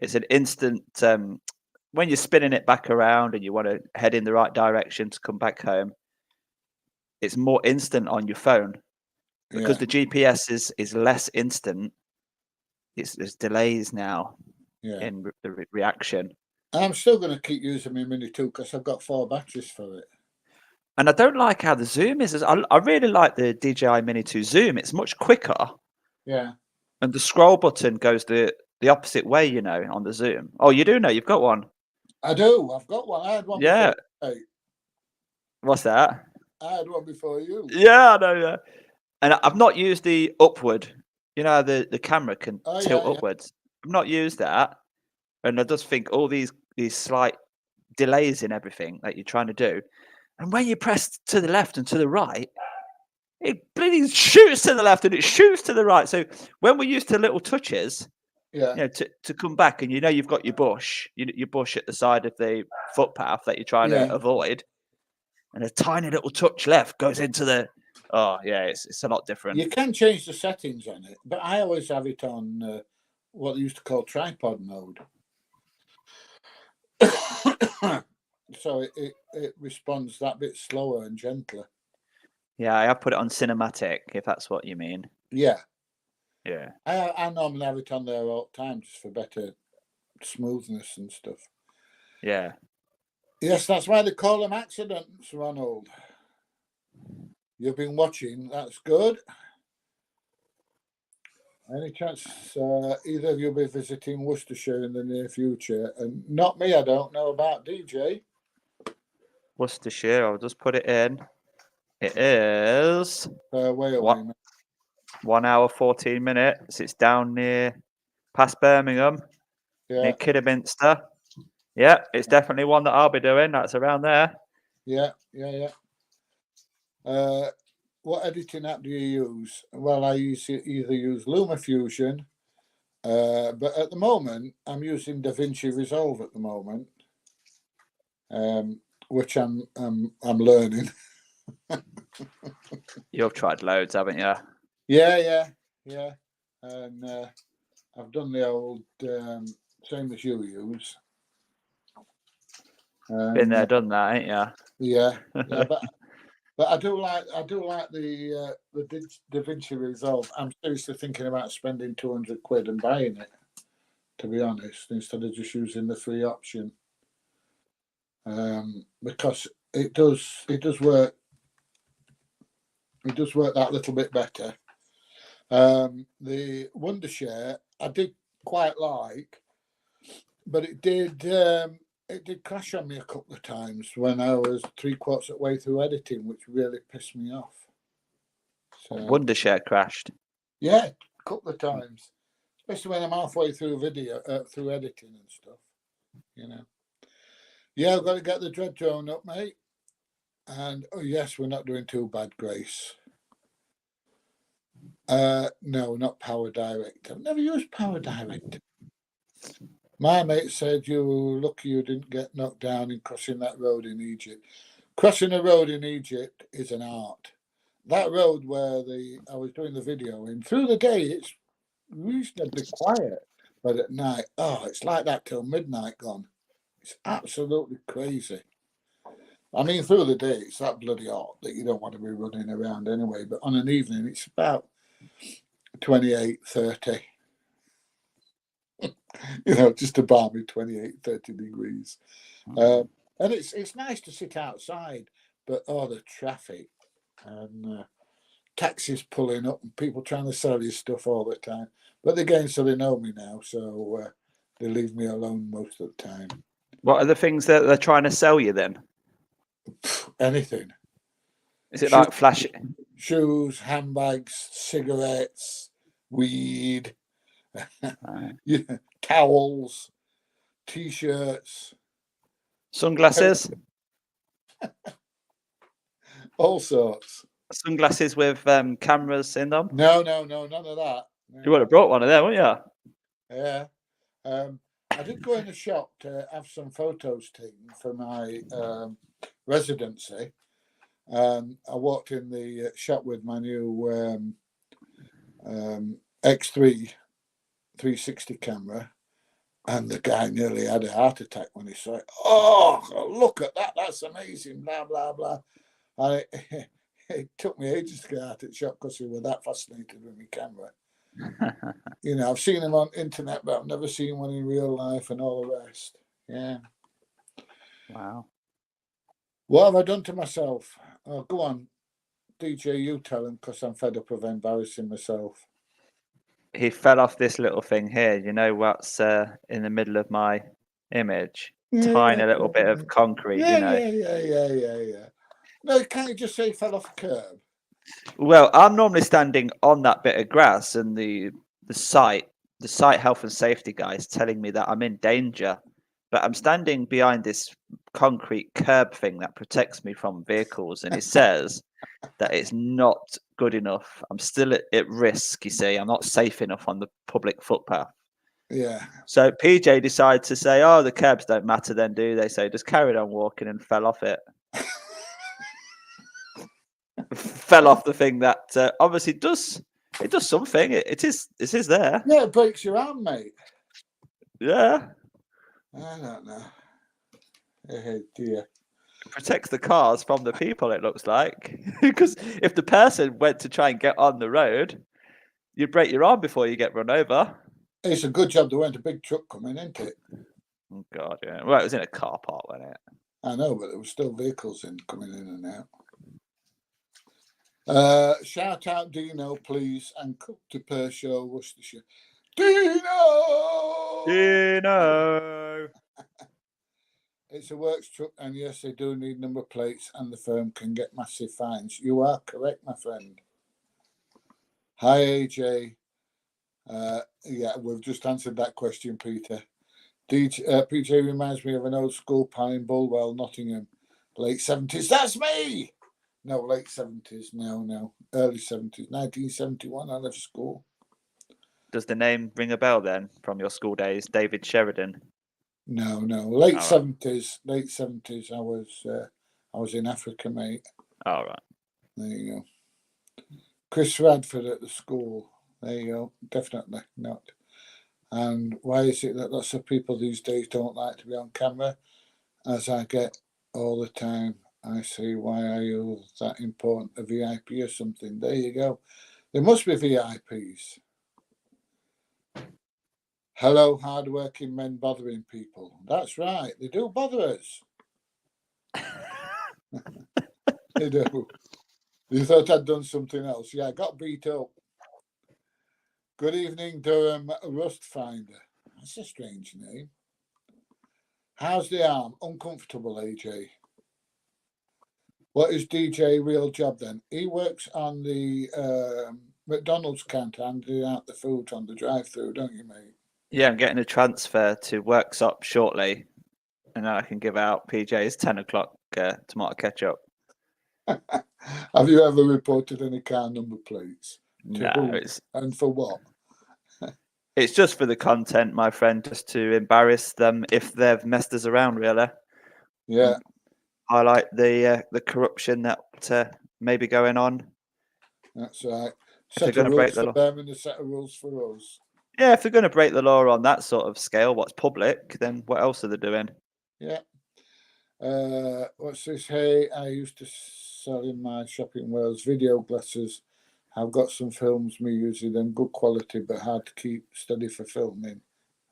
It's an instant when you're spinning it back around and you want to head in the right direction to come back home. It's more instant on your phone because the GPS is less instant. There's delays now in the reaction. I'm still going to keep using my Mini 2 because I've got 4 batteries for it. And I don't like how the zoom is. I really like the DJI Mini 2 zoom. It's much quicker. Yeah. And the scroll button goes the opposite way, you know, on the zoom. Oh, you do know you've got one. I do. I've got one. I had one Yeah. before. Hey, What's that? I had one before you. Yeah, I know. Yeah. And I've not used the upward. You know, the camera can tilt upwards. I've not used that. And I just think all these slight delays in everything that you're trying to do. And when you press to the left and to the right, it bloody shoots to the left and it shoots to the right. So when we're used to little touches, you know, to come back and you know you've got your bush at the side of the footpath that you're trying to avoid, and a tiny little touch left goes into the it's a lot different. You can change the settings on it, but I always have it on what they used to call tripod mode. So it responds that bit slower and gentler. Yeah, I have put it on cinematic, if that's what you mean. Yeah. Yeah. I normally have it on there all the time just for better smoothness and stuff. Yeah. Yes, that's why they call them accidents, Ronald. You've been watching. That's good. Any chance either of you will be visiting Worcestershire in the near future? And not me, I don't know about DJ. Worcestershire, I'll just put it in. It is Way away, 1 hour, 14 minutes. It's down near past Birmingham, near Kidderminster. Yeah, it's definitely one that I'll be doing. That's around there. Yeah. What editing app do you use? Well, I either use LumaFusion, but at the moment I'm using DaVinci Resolve at the moment, which I'm learning. You've tried loads, haven't you? Yeah. And I've done the old same as you use. Been there, done that, ain't you? Yeah, but I do like the DaVinci Resolve. I'm seriously thinking about spending £200 and buying it, to be honest, instead of just using the free option. Because it does work. It does work that little bit better. The Wondershare I did quite like, but it did crash on me a couple of times when I was 3/4 of the way through editing, which really pissed me off. So, Wondershare crashed. Yeah, a couple of times, especially when I'm halfway through video, through editing and stuff. You know. Yeah, I've got to get the dread drone up, mate. And oh yes, we're not doing too bad, Grace. No, not Power Direct. I've never used Power Direct. My mate said you were lucky you didn't get knocked down in crossing that road in Egypt. Crossing a road in Egypt is an art. That road where I was doing the video in, through the day it's reasonably quiet, but at night, oh, it's like that till midnight gone. It's absolutely crazy. I mean, through the day it's that bloody hot that you don't want to be running around anyway, but on an evening it's about 28, 30. Just a balmy 28, 30 degrees. And it's nice to sit outside, but the traffic and taxis pulling up and people trying to sell you stuff all the time. But again, so they know me now, so they leave me alone most of the time. What are the things that they're trying to sell you then? Anything. Is it like flashing? Shoes, handbags, cigarettes, weed, towels, t-shirts, Sunglasses? all sorts. Sunglasses with cameras in them? No, none of that. No. You would have brought one of them, wouldn't you? Yeah. I did go in the shop to have some photos taken for my residency. I walked in the shop with my new X3 360 camera, and the guy nearly had a heart attack when he saw it. Oh, look at that! That's amazing! Blah blah blah. It took me ages to get out of the shop because we were that fascinated with my camera. I've seen them on internet, but I've never seen one in real life and all the rest. Yeah. Wow. What have I done to myself? Oh, go on, DJ, you tell him, because I'm fed up of embarrassing myself. He fell off this little thing here. You know what's in the middle of my image? Tiny little bit of concrete, Yeah. No, can't you just say he fell off a curb? Well, I'm normally standing on that bit of grass, and the site health and safety guy is telling me that I'm in danger, but I'm standing behind this concrete curb thing that protects me from vehicles, and it says that it's not good enough. I'm still at risk, you see. I'm not safe enough on the public footpath. Yeah. So PJ decided to say, oh, the curbs don't matter then, do they? So he just carried on walking and fell off it. Fell off the thing that obviously does something. It is there. Yeah, it breaks your arm, mate. Yeah. I don't know. Oh dear. It protects the cars from the people, it looks like. Because if the person went to try and get on the road, you'd break your arm before you get run over. It's a good job there weren't a big truck coming, isn't it? Oh God, yeah. Well, it was in a car park, wasn't it? I know, but there were still vehicles coming in and out. Shout out Dino, please, and Cook to Pershore, Worcestershire. Dino! It's a works truck, and yes, they do need number plates, and the firm can get massive fines. You are correct, my friend. Hi, AJ. Yeah, we've just answered that question, Peter. PJ reminds me of an old school pal in Bulwell, Nottingham, late 70s. That's me! No, late 70s. No. Early 70s. 1971, I left school. Does the name ring a bell then from your school days? David Sheridan? No. Late 70s. Late 70s. I was in Africa, mate. All right. There you go. Chris Radford at the school. There you go. Definitely not. And why is it that lots of people these days don't like to be on camera? As I get all the time, I say, why are you that important, a VIP or something? There you go. There must be VIPs. Hello, hard-working men bothering people. That's right. They do bother us. They do. You thought I'd done something else. Yeah, I got beat up. Good evening, Durham Rust Finder. That's a strange name. How's the arm? Uncomfortable, AJ. What is DJ real job then? He works on the McDonald's counter handing out the food on the drive-through, don't you, mate? Yeah, I'm getting a transfer to Worksop shortly, and then I can give out PJ's 10 o'clock tomato ketchup. Have you ever reported any car number plates? No, and for what? It's just for the content, my friend, just to embarrass them if they've messed us around, really. Yeah, Highlight the corruption that may be going on. that's right. If they're Set going of to break rules the for law. them and a set of rules for us. Yeah, if they're going to break the law on that sort of scale, what's public, then what else are they doing? Yeah. What's this? Hey, I used to sell in my shopping worlds video glasses. I've got some films me using them, good quality, but hard to keep steady for filming.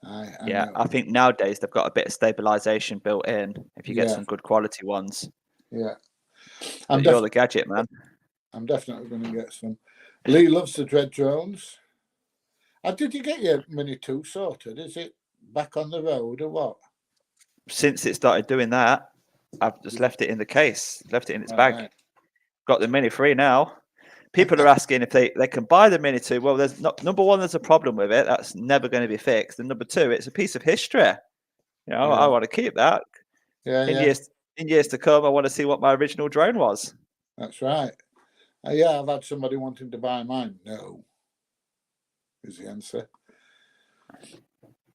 I know. I think nowadays they've got a bit of stabilization built in if you get Yeah. some good quality ones. Yeah. But you're the gadget man. I'm definitely going to get some. Lee loves the dread drones. Did you get your Mini 2 sorted? Is it back on the road or what? Since it started doing that, I've just left it in the case, left it in its bag. Right. Got the Mini 3 now. People are asking if they can buy the Mini 2. Well, there's not, number one, there's a problem with it. That's never going to be fixed. And number two, it's a piece of history. You know, I want to keep that. In years to come, I want to see what my original drone was. That's right. Yeah, I've had somebody wanting to buy mine. No, is the answer.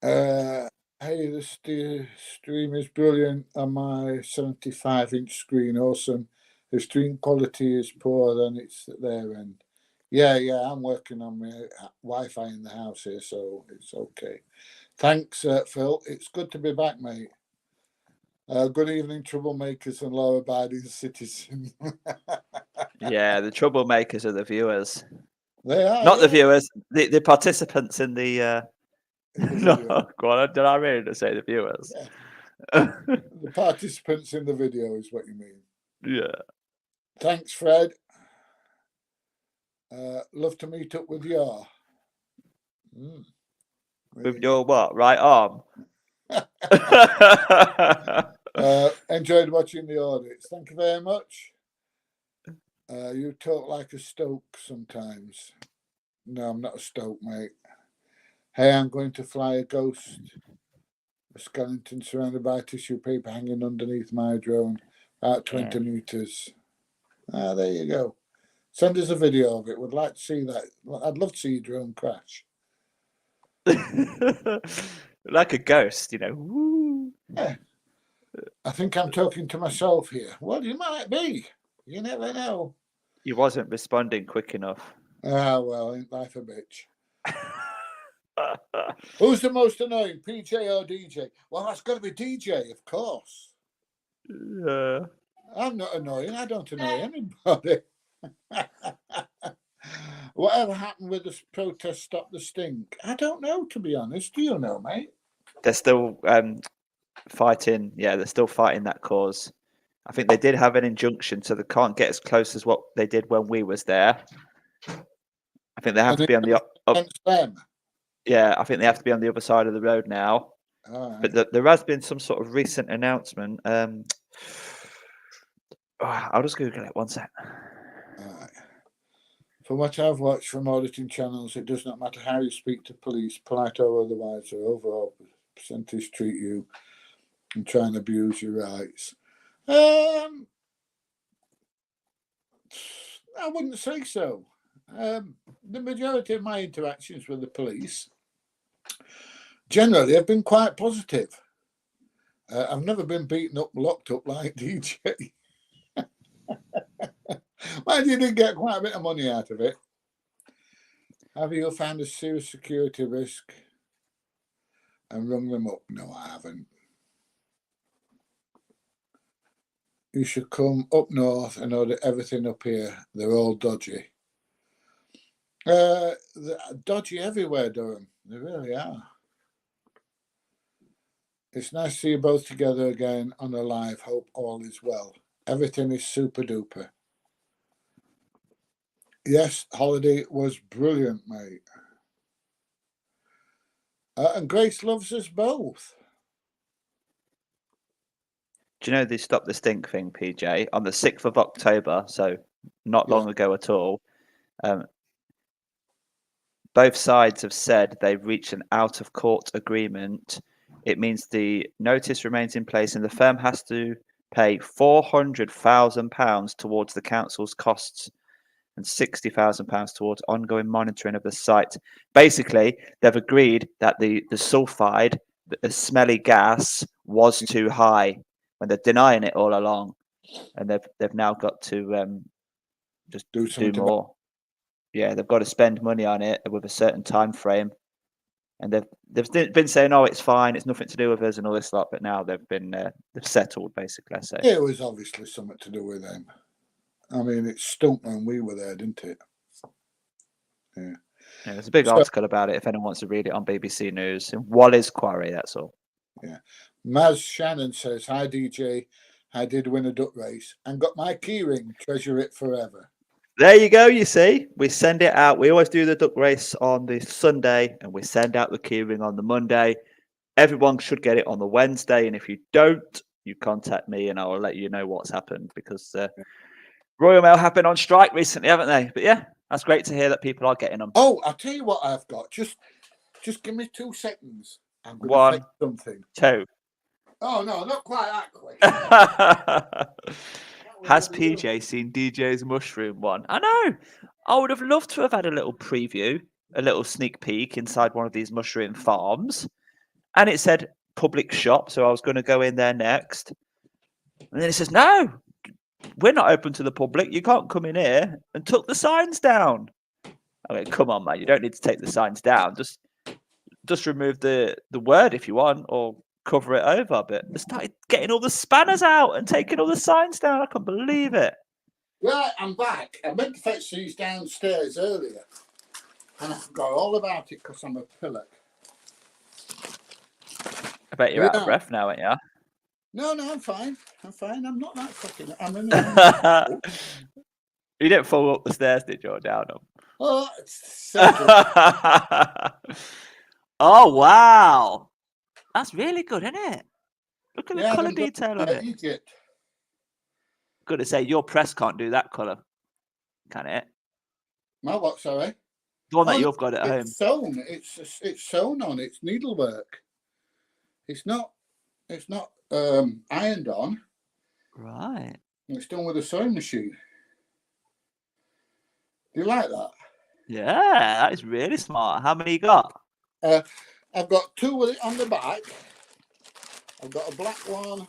Hey, the stream is brilliant on my 75-inch screen. Awesome. The stream quality is poor, then it's at their end. Yeah, I'm working on my Wi-Fi in the house here, so it's okay. Thanks, Phil. It's good to be back, mate. Good evening, troublemakers and law-abiding citizens. Yeah, the troublemakers are the viewers. They are. Not the viewers, the participants in the... No, video. go on, did I mean to say the viewers? Yeah. The participants in the video is what you mean. Yeah. Thanks, Fred. Love to meet up with you. With your what? Right arm? Enjoyed watching the audits. Thank you very much. You talk like a stoke sometimes. No, I'm not a stoke, mate. Hey, I'm going to fly a ghost. A skeleton surrounded by tissue paper hanging underneath my drone, about 20 meters. There you go. Send us a video of it. Would like to see that. I'd love to see your drone crash. Like a ghost, you know. Woo. Yeah. I think I'm talking to myself here. Well, you might be. You never know. He wasn't responding quick enough. Well, ain't life a bitch. Who's the most annoying, PJ or DJ? Well, that's got to be DJ, of course. Yeah. I'm not annoying. I don't annoy anybody. Whatever happened with the protest Stop the Stink? I don't know, to be honest. Do you know, mate? They're still fighting. Yeah, they're still fighting that cause. I think they did have an injunction, so they can't get as close as what they did when we was there. I think they have to be on the them. Yeah, I think they have to be on the other side of the road now. Right. But there has been some sort of recent announcement. I'll just Google it. 1 sec. Right. From what I've watched from auditing channels, it does not matter how you speak to police, polite or otherwise, or overall percentage treat you and try and abuse your rights. I wouldn't say so. The majority of my interactions with the police generally have been quite positive. I've never been beaten up, locked up like DJ. Mind you, did get quite a bit of money out of it. Have you found a serious security risk and rung them up? No, I haven't. You should come up north and order everything up here. They're all dodgy. They're dodgy everywhere, Durham. They really are. It's nice to see you both together again on a live. Hope all is well. Everything is super duper. Yes, holiday was brilliant, mate. And Grace loves us both. Do you know they stopped the stink thing, PJ, on the 6th of October? So not long ago at all. Both sides have said they've reached an out-of-court agreement. It means the notice remains in place and the firm has to pay £400,000 towards the council's costs and £60,000 towards ongoing monitoring of the site. Basically, they've agreed that the sulfide, the smelly gas, was too high when they're denying it all along, and they've now got to just Do do something about more. Yeah, they've got to spend money on it with a certain time frame, and they've been saying, "Oh, it's fine, it's nothing to do with us," and all this lot. But now they've settled, basically. I say. it was obviously something to do with them. I mean, it stunk when we were there, didn't it? Yeah. Yeah, there's a big So- article about it if anyone wants to read it on BBC News. In Wally's Quarry, that's all. Yeah. Maz Shannon says, "Hi DJ, I did win a duck race and got my keyring. Treasure it forever." There you go. You see, we send it out. We always do the duck race on the Sunday, and we send out the keyring on the Monday. Everyone should get it on the Wednesday, and if you don't, you contact me, and I will let you know what's happened, because Royal Mail have been on strike recently, haven't they? But yeah, that's great to hear that people are getting them. Oh, I'll tell you what I've got. Just give me 2 seconds. I'm going to 1, fetch something. 2. Oh no, not quite that quick. Has PJ seen DJ's mushroom one? I know. I would have loved to have had a little preview, a little sneak peek inside one of these mushroom farms. And it said public shop, so I was going to go in there next. And then it says, "No, we're not open to the public. You can't come in here," and took the signs down. I mean, come on, man. You don't need to take the signs down. Just remove the word if you want, or cover it over. But they started getting all the spanners out and taking all the signs down. I can't believe it. Right, I'm back. I meant to fetch these downstairs earlier, and I forgot all about it because I'm a pillock. I bet you're out of Yeah. breath now, aren't you? No, I'm fine. I'm not that fucking. I'm in. You didn't fall up the stairs, did you, or down them? Oh, it's simple. Oh, wow. That's really good, isn't it? Look at the Yeah, colour them done detail on it. Egypt. Good to say, your press can't do that colour, can it? My what? Sorry. The one that Oh, you've got at home. It's sewn. It's sewn on. It's needlework. It's not ironed on. Right. It's done with a sewing machine. Do you like that? Yeah, that is really smart. How many you got? I've got 2 with it on the back. I've got a black one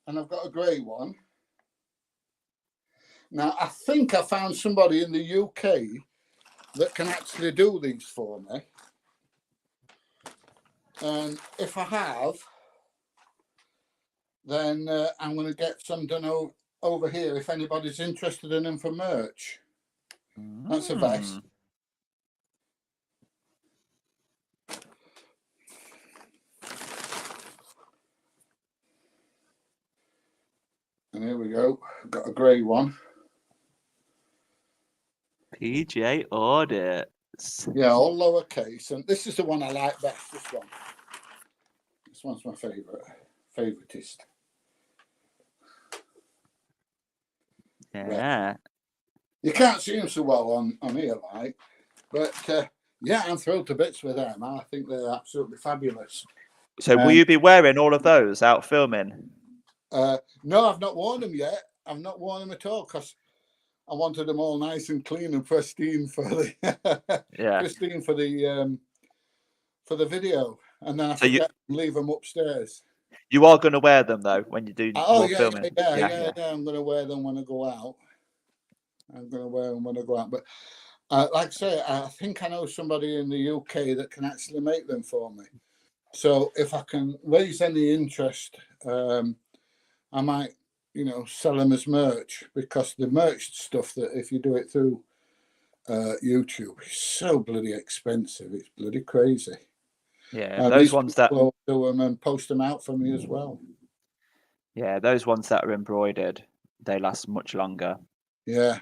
and I've got a grey one. Now, I think I found somebody in the UK that can actually do these for me. And if I have, then I'm going to get some done over here if anybody's interested in them for merch. That's a vest. And here we go. I've got a grey one. PJ Audits. Yeah, all lowercase. And this is the one I like best, this one. This one's my favoritist. Yeah. You can't see them so well on here, like. But yeah, I'm thrilled to bits with them. I think they're absolutely fabulous. So will you be wearing all of those out filming? No, I've not worn them yet. I've not worn them at all because I wanted them all nice and clean and pristine for the pristine for the video, and then I forget to leave them upstairs. You are going to wear them though when you do more filming. Yeah. I'm going to wear them when I go out. But like I say, I think I know somebody in the UK that can actually make them for me. So if I can raise any interest, I might, sell them as merch, because the merch stuff that if you do it through YouTube is so bloody expensive. It's bloody crazy. Yeah, those ones that will do them and post them out for me as well. Yeah, those ones that are embroidered, they last much longer. Yeah.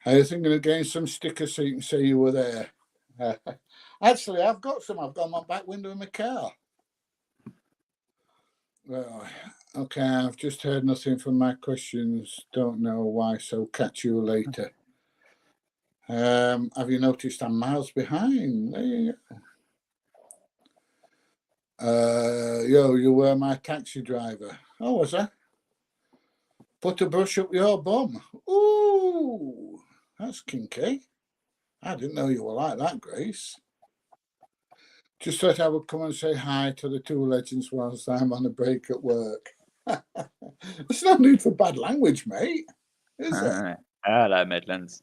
I was thinking of getting some stickers so you can say you were there. Actually, I've got some. I've got on my back window in my car. Well, okay, I've just heard nothing from my questions. Don't know why, so catch you later. Have you noticed I'm miles behind? There you go. You were my taxi driver. Oh, was I? Put a brush up your bum. Ooh, that's kinky. I didn't know you were like that, Grace. Just thought I would come and say hi to the two legends whilst I'm on a break at work. There's no need for bad language, mate, is there? Hello, Midlands.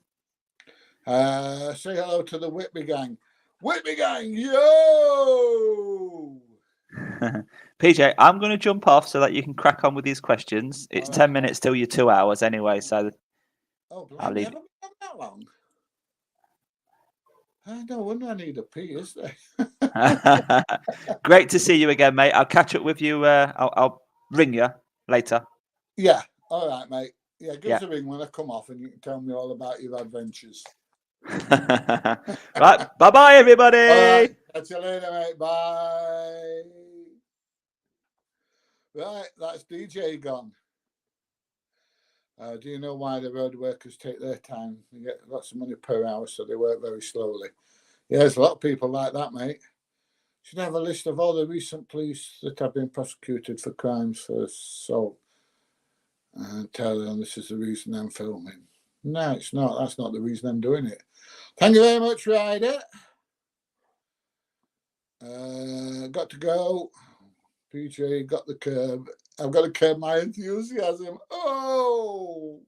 Say hello to the Whitby gang. Whitby gang, yo! PJ, I'm going to jump off so that you can crack on with these questions. It's All 10 right. minutes till your 2 hours anyway, so Oh, I'll blimey, leave. haven't we done that long? No wonder I need a pee, is there? Great to see you again, mate. I'll catch up with you. I'll ring you later. Yeah, all right, mate. Yeah, give Yeah. us a ring when I come off and you can tell me all about your adventures. Right, bye-bye, everybody. All right, catch you later, mate. Bye. Right, that's DJ gone. Do you know why the road workers take their time? They get lots of money per hour, so they work very slowly. Yeah, there's a lot of people like that, mate. Should have a list of all the recent police that have been prosecuted for crimes for assault and tell them this is the reason I'm filming. No, it's not. That's not the reason I'm doing it. Thank you very much, Ryder. Got to go. PJ got the curb. I've got to curb my enthusiasm. Oh!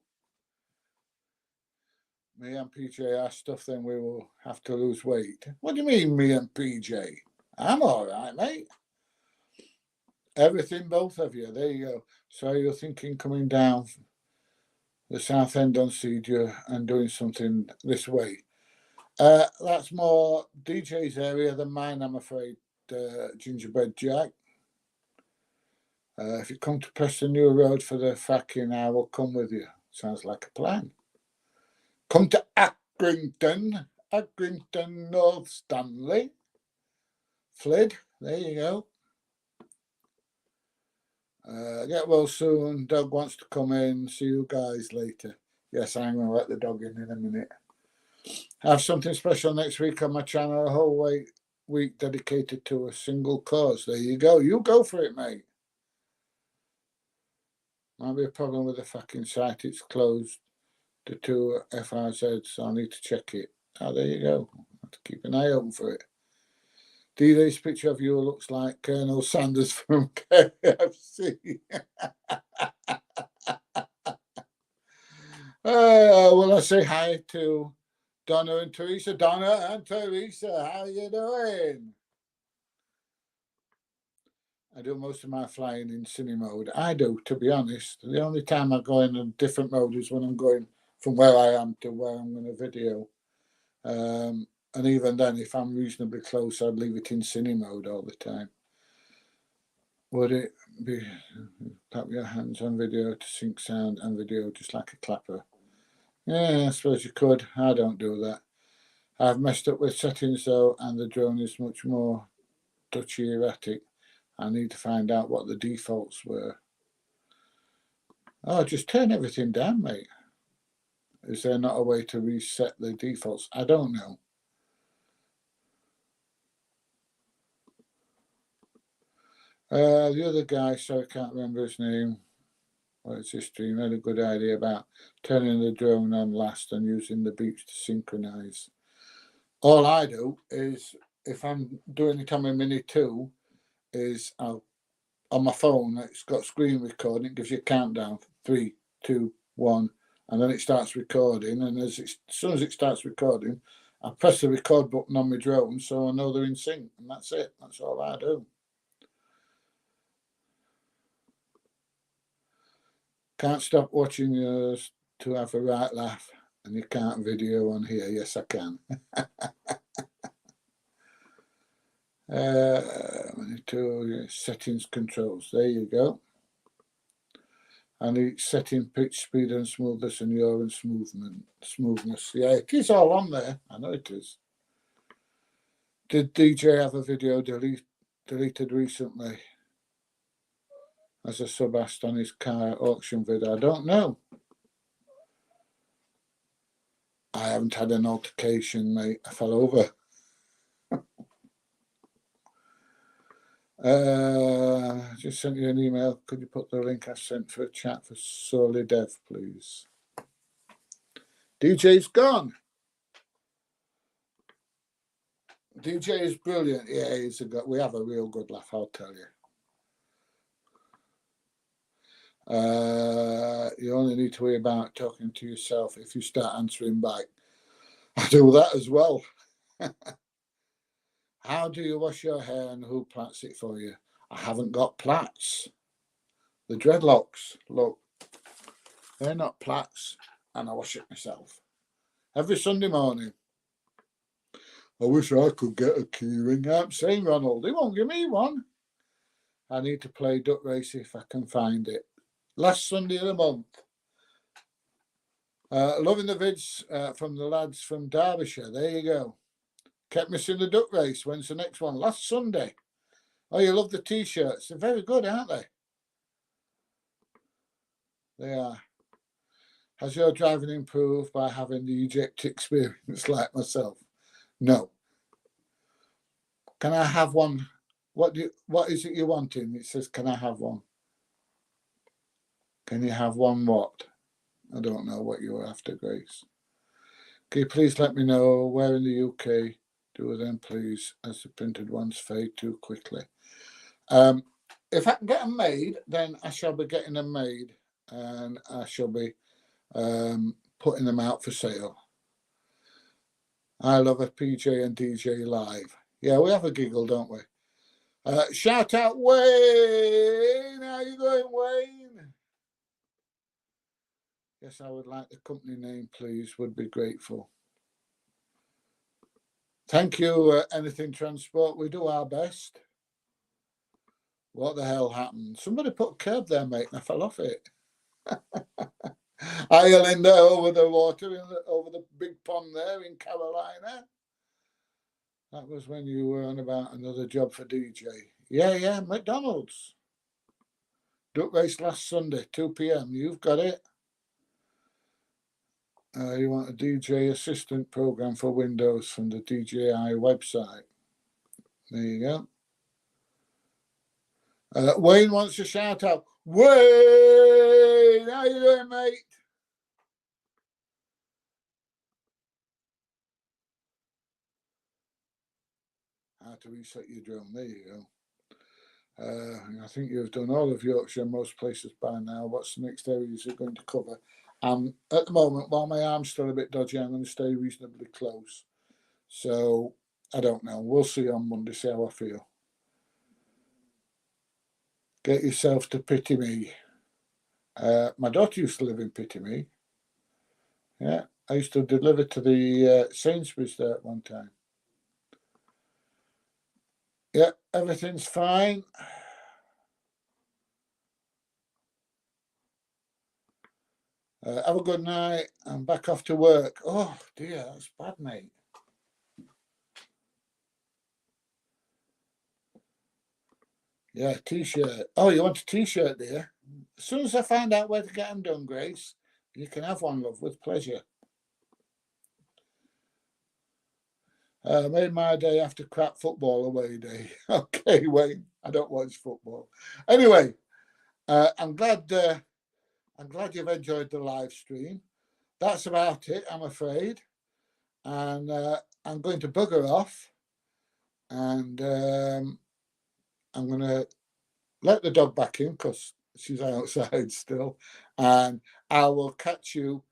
Me and PJ are stuff, then we will have to lose weight. What do you mean, me and PJ? I'm all right, mate. Everything, both of you. There you go. So you're thinking coming down the South End on Sedia and doing something this way. That's more DJ's area than mine, I'm afraid, Gingerbread Jack. If you come to Preston New Road for the fucking, I will come with you. Sounds like a plan. Come to Accrington, North Stanley. Flid, there you go. Get well soon. Doug wants to come in. See you guys later. Yes, I'm going to let the dog in a minute. Have something special next week on my channel. A whole week dedicated to a single cause. There you go. You go for it, mate. Might be a problem with the fucking site. It's closed. The two FRZs, so I need to check it. Oh, there you go. I have to keep an eye open for it. D-Day's picture of you looks like Colonel Sanders from KFC. Well, I say hi to Donna and Teresa. Donna and Teresa, how you doing? I do most of my flying in cine mode. I do, to be honest. The only time I go in a different mode is when I'm going from where I am to where I'm going to video. And even then, if I'm reasonably close, I'd leave it in cine mode all the time. Would it be clap your hands on video to sync sound and video just like a clapper? Yeah, I suppose you could. I don't do that. I've messed up with settings though, and the drone is much more touchy erratic. I need to find out what the defaults were. Oh, just turn everything down, mate. Is there not a way to reset the defaults? I don't know. The other guy, sorry, I can't remember his name. Well, it's his stream. Had a good idea about turning the drone on last and using the beeps to synchronize. All I do is, if I'm doing it on my Mini 2, is I'll, on my phone, it's got screen recording. It gives you a countdown, 3, 2, 1, and then it starts recording. And as soon as it starts recording, I press the record button on my drone so I know they're in sync. And that's it. That's all I do. Can't stop watching yours to have a right laugh, and you can't video on here. Yes, I can. To settings controls. There you go. And it's setting pitch, speed, and smoothness, and yaw and smoothness. Yeah, it is all on there. I know it is. Did DJ have a video deleted recently as a sub asked on his car auction video? I don't know. I haven't had an altercation, mate. I fell over. I just sent you an email. Could you put the link I sent for a chat for Solely Dev, please? DJ's gone. DJ is brilliant. Yeah, we have a real good laugh, I'll tell you. You only need to worry about talking to yourself if you start answering back. I do that as well. How do you wash your hair and who plats it for you? I haven't got plats. The dreadlocks, look, they're not plats, and I wash it myself every Sunday morning. I wish I could get a keyring. I'm saying, Ronald, he won't give me one. I need to play duck race if I can find it. Last Sunday of the month. Loving the vids from the lads from Derbyshire. There you go. Kept missing the duck race. When's the next one? Last Sunday. Oh, you love the T-shirts. They're very good, aren't they? They are. Has your driving improved by having the eject experience like myself? No. Can I have one? What is it you're wanting? It says, can I have one? Can you have one what? I don't know what you were after, Grace. Can you please let me know where in the UK do them, please, as the printed ones fade too quickly. If I can get them made, then I shall be getting them made, and I shall be putting them out for sale. I love a PJ and DJ live. Yeah, we have a giggle, don't we? Shout out Wayne. How you going, Wayne? Yes, I would like the company name, please. Would be grateful. Thank you, Anything Transport. We do our best. What the hell happened? Somebody put a curb there, mate, and I fell off it. Hi, Linda, over the water, over the big pond there in Carolina. That was when you were on about another job for DJ. Yeah, McDonald's. Duck race last Sunday, 2 p.m. You've got it. You want a DJ assistant program for Windows from the DJI website. There you go. Wayne wants a shout out. Wayne, how you doing, mate? How to reset your drone. There you go. I think you've done all of Yorkshire and most places by now. What's the next areas you're going to cover? At the moment, while my arm's still a bit dodgy, I'm going to stay reasonably close. So, I don't know. We'll see on Monday, see how I feel. Get yourself to Pity Me. My daughter used to live in Pity Me. Yeah, I used to deliver to the Sainsbury's there at one time. Yeah, everything's fine. Have a good night. I'm back off to work. Oh, dear, that's bad, mate. Yeah, T-shirt. Oh, you want a T-shirt, dear? As soon as I find out where to get them done, Grace, you can have one, love, with pleasure. Made my day after crap football away day. Okay, Wayne, I don't watch football. Anyway, I'm glad you've enjoyed the live stream. That's about it, I'm afraid. And I'm going to bugger off. And I'm going to let the dog back in because she's outside still. And I will catch you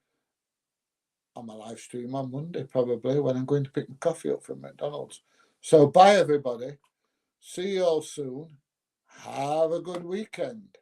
on my live stream on Monday, probably, when I'm going to pick my coffee up from McDonald's. So bye, everybody. See you all soon. Have a good weekend.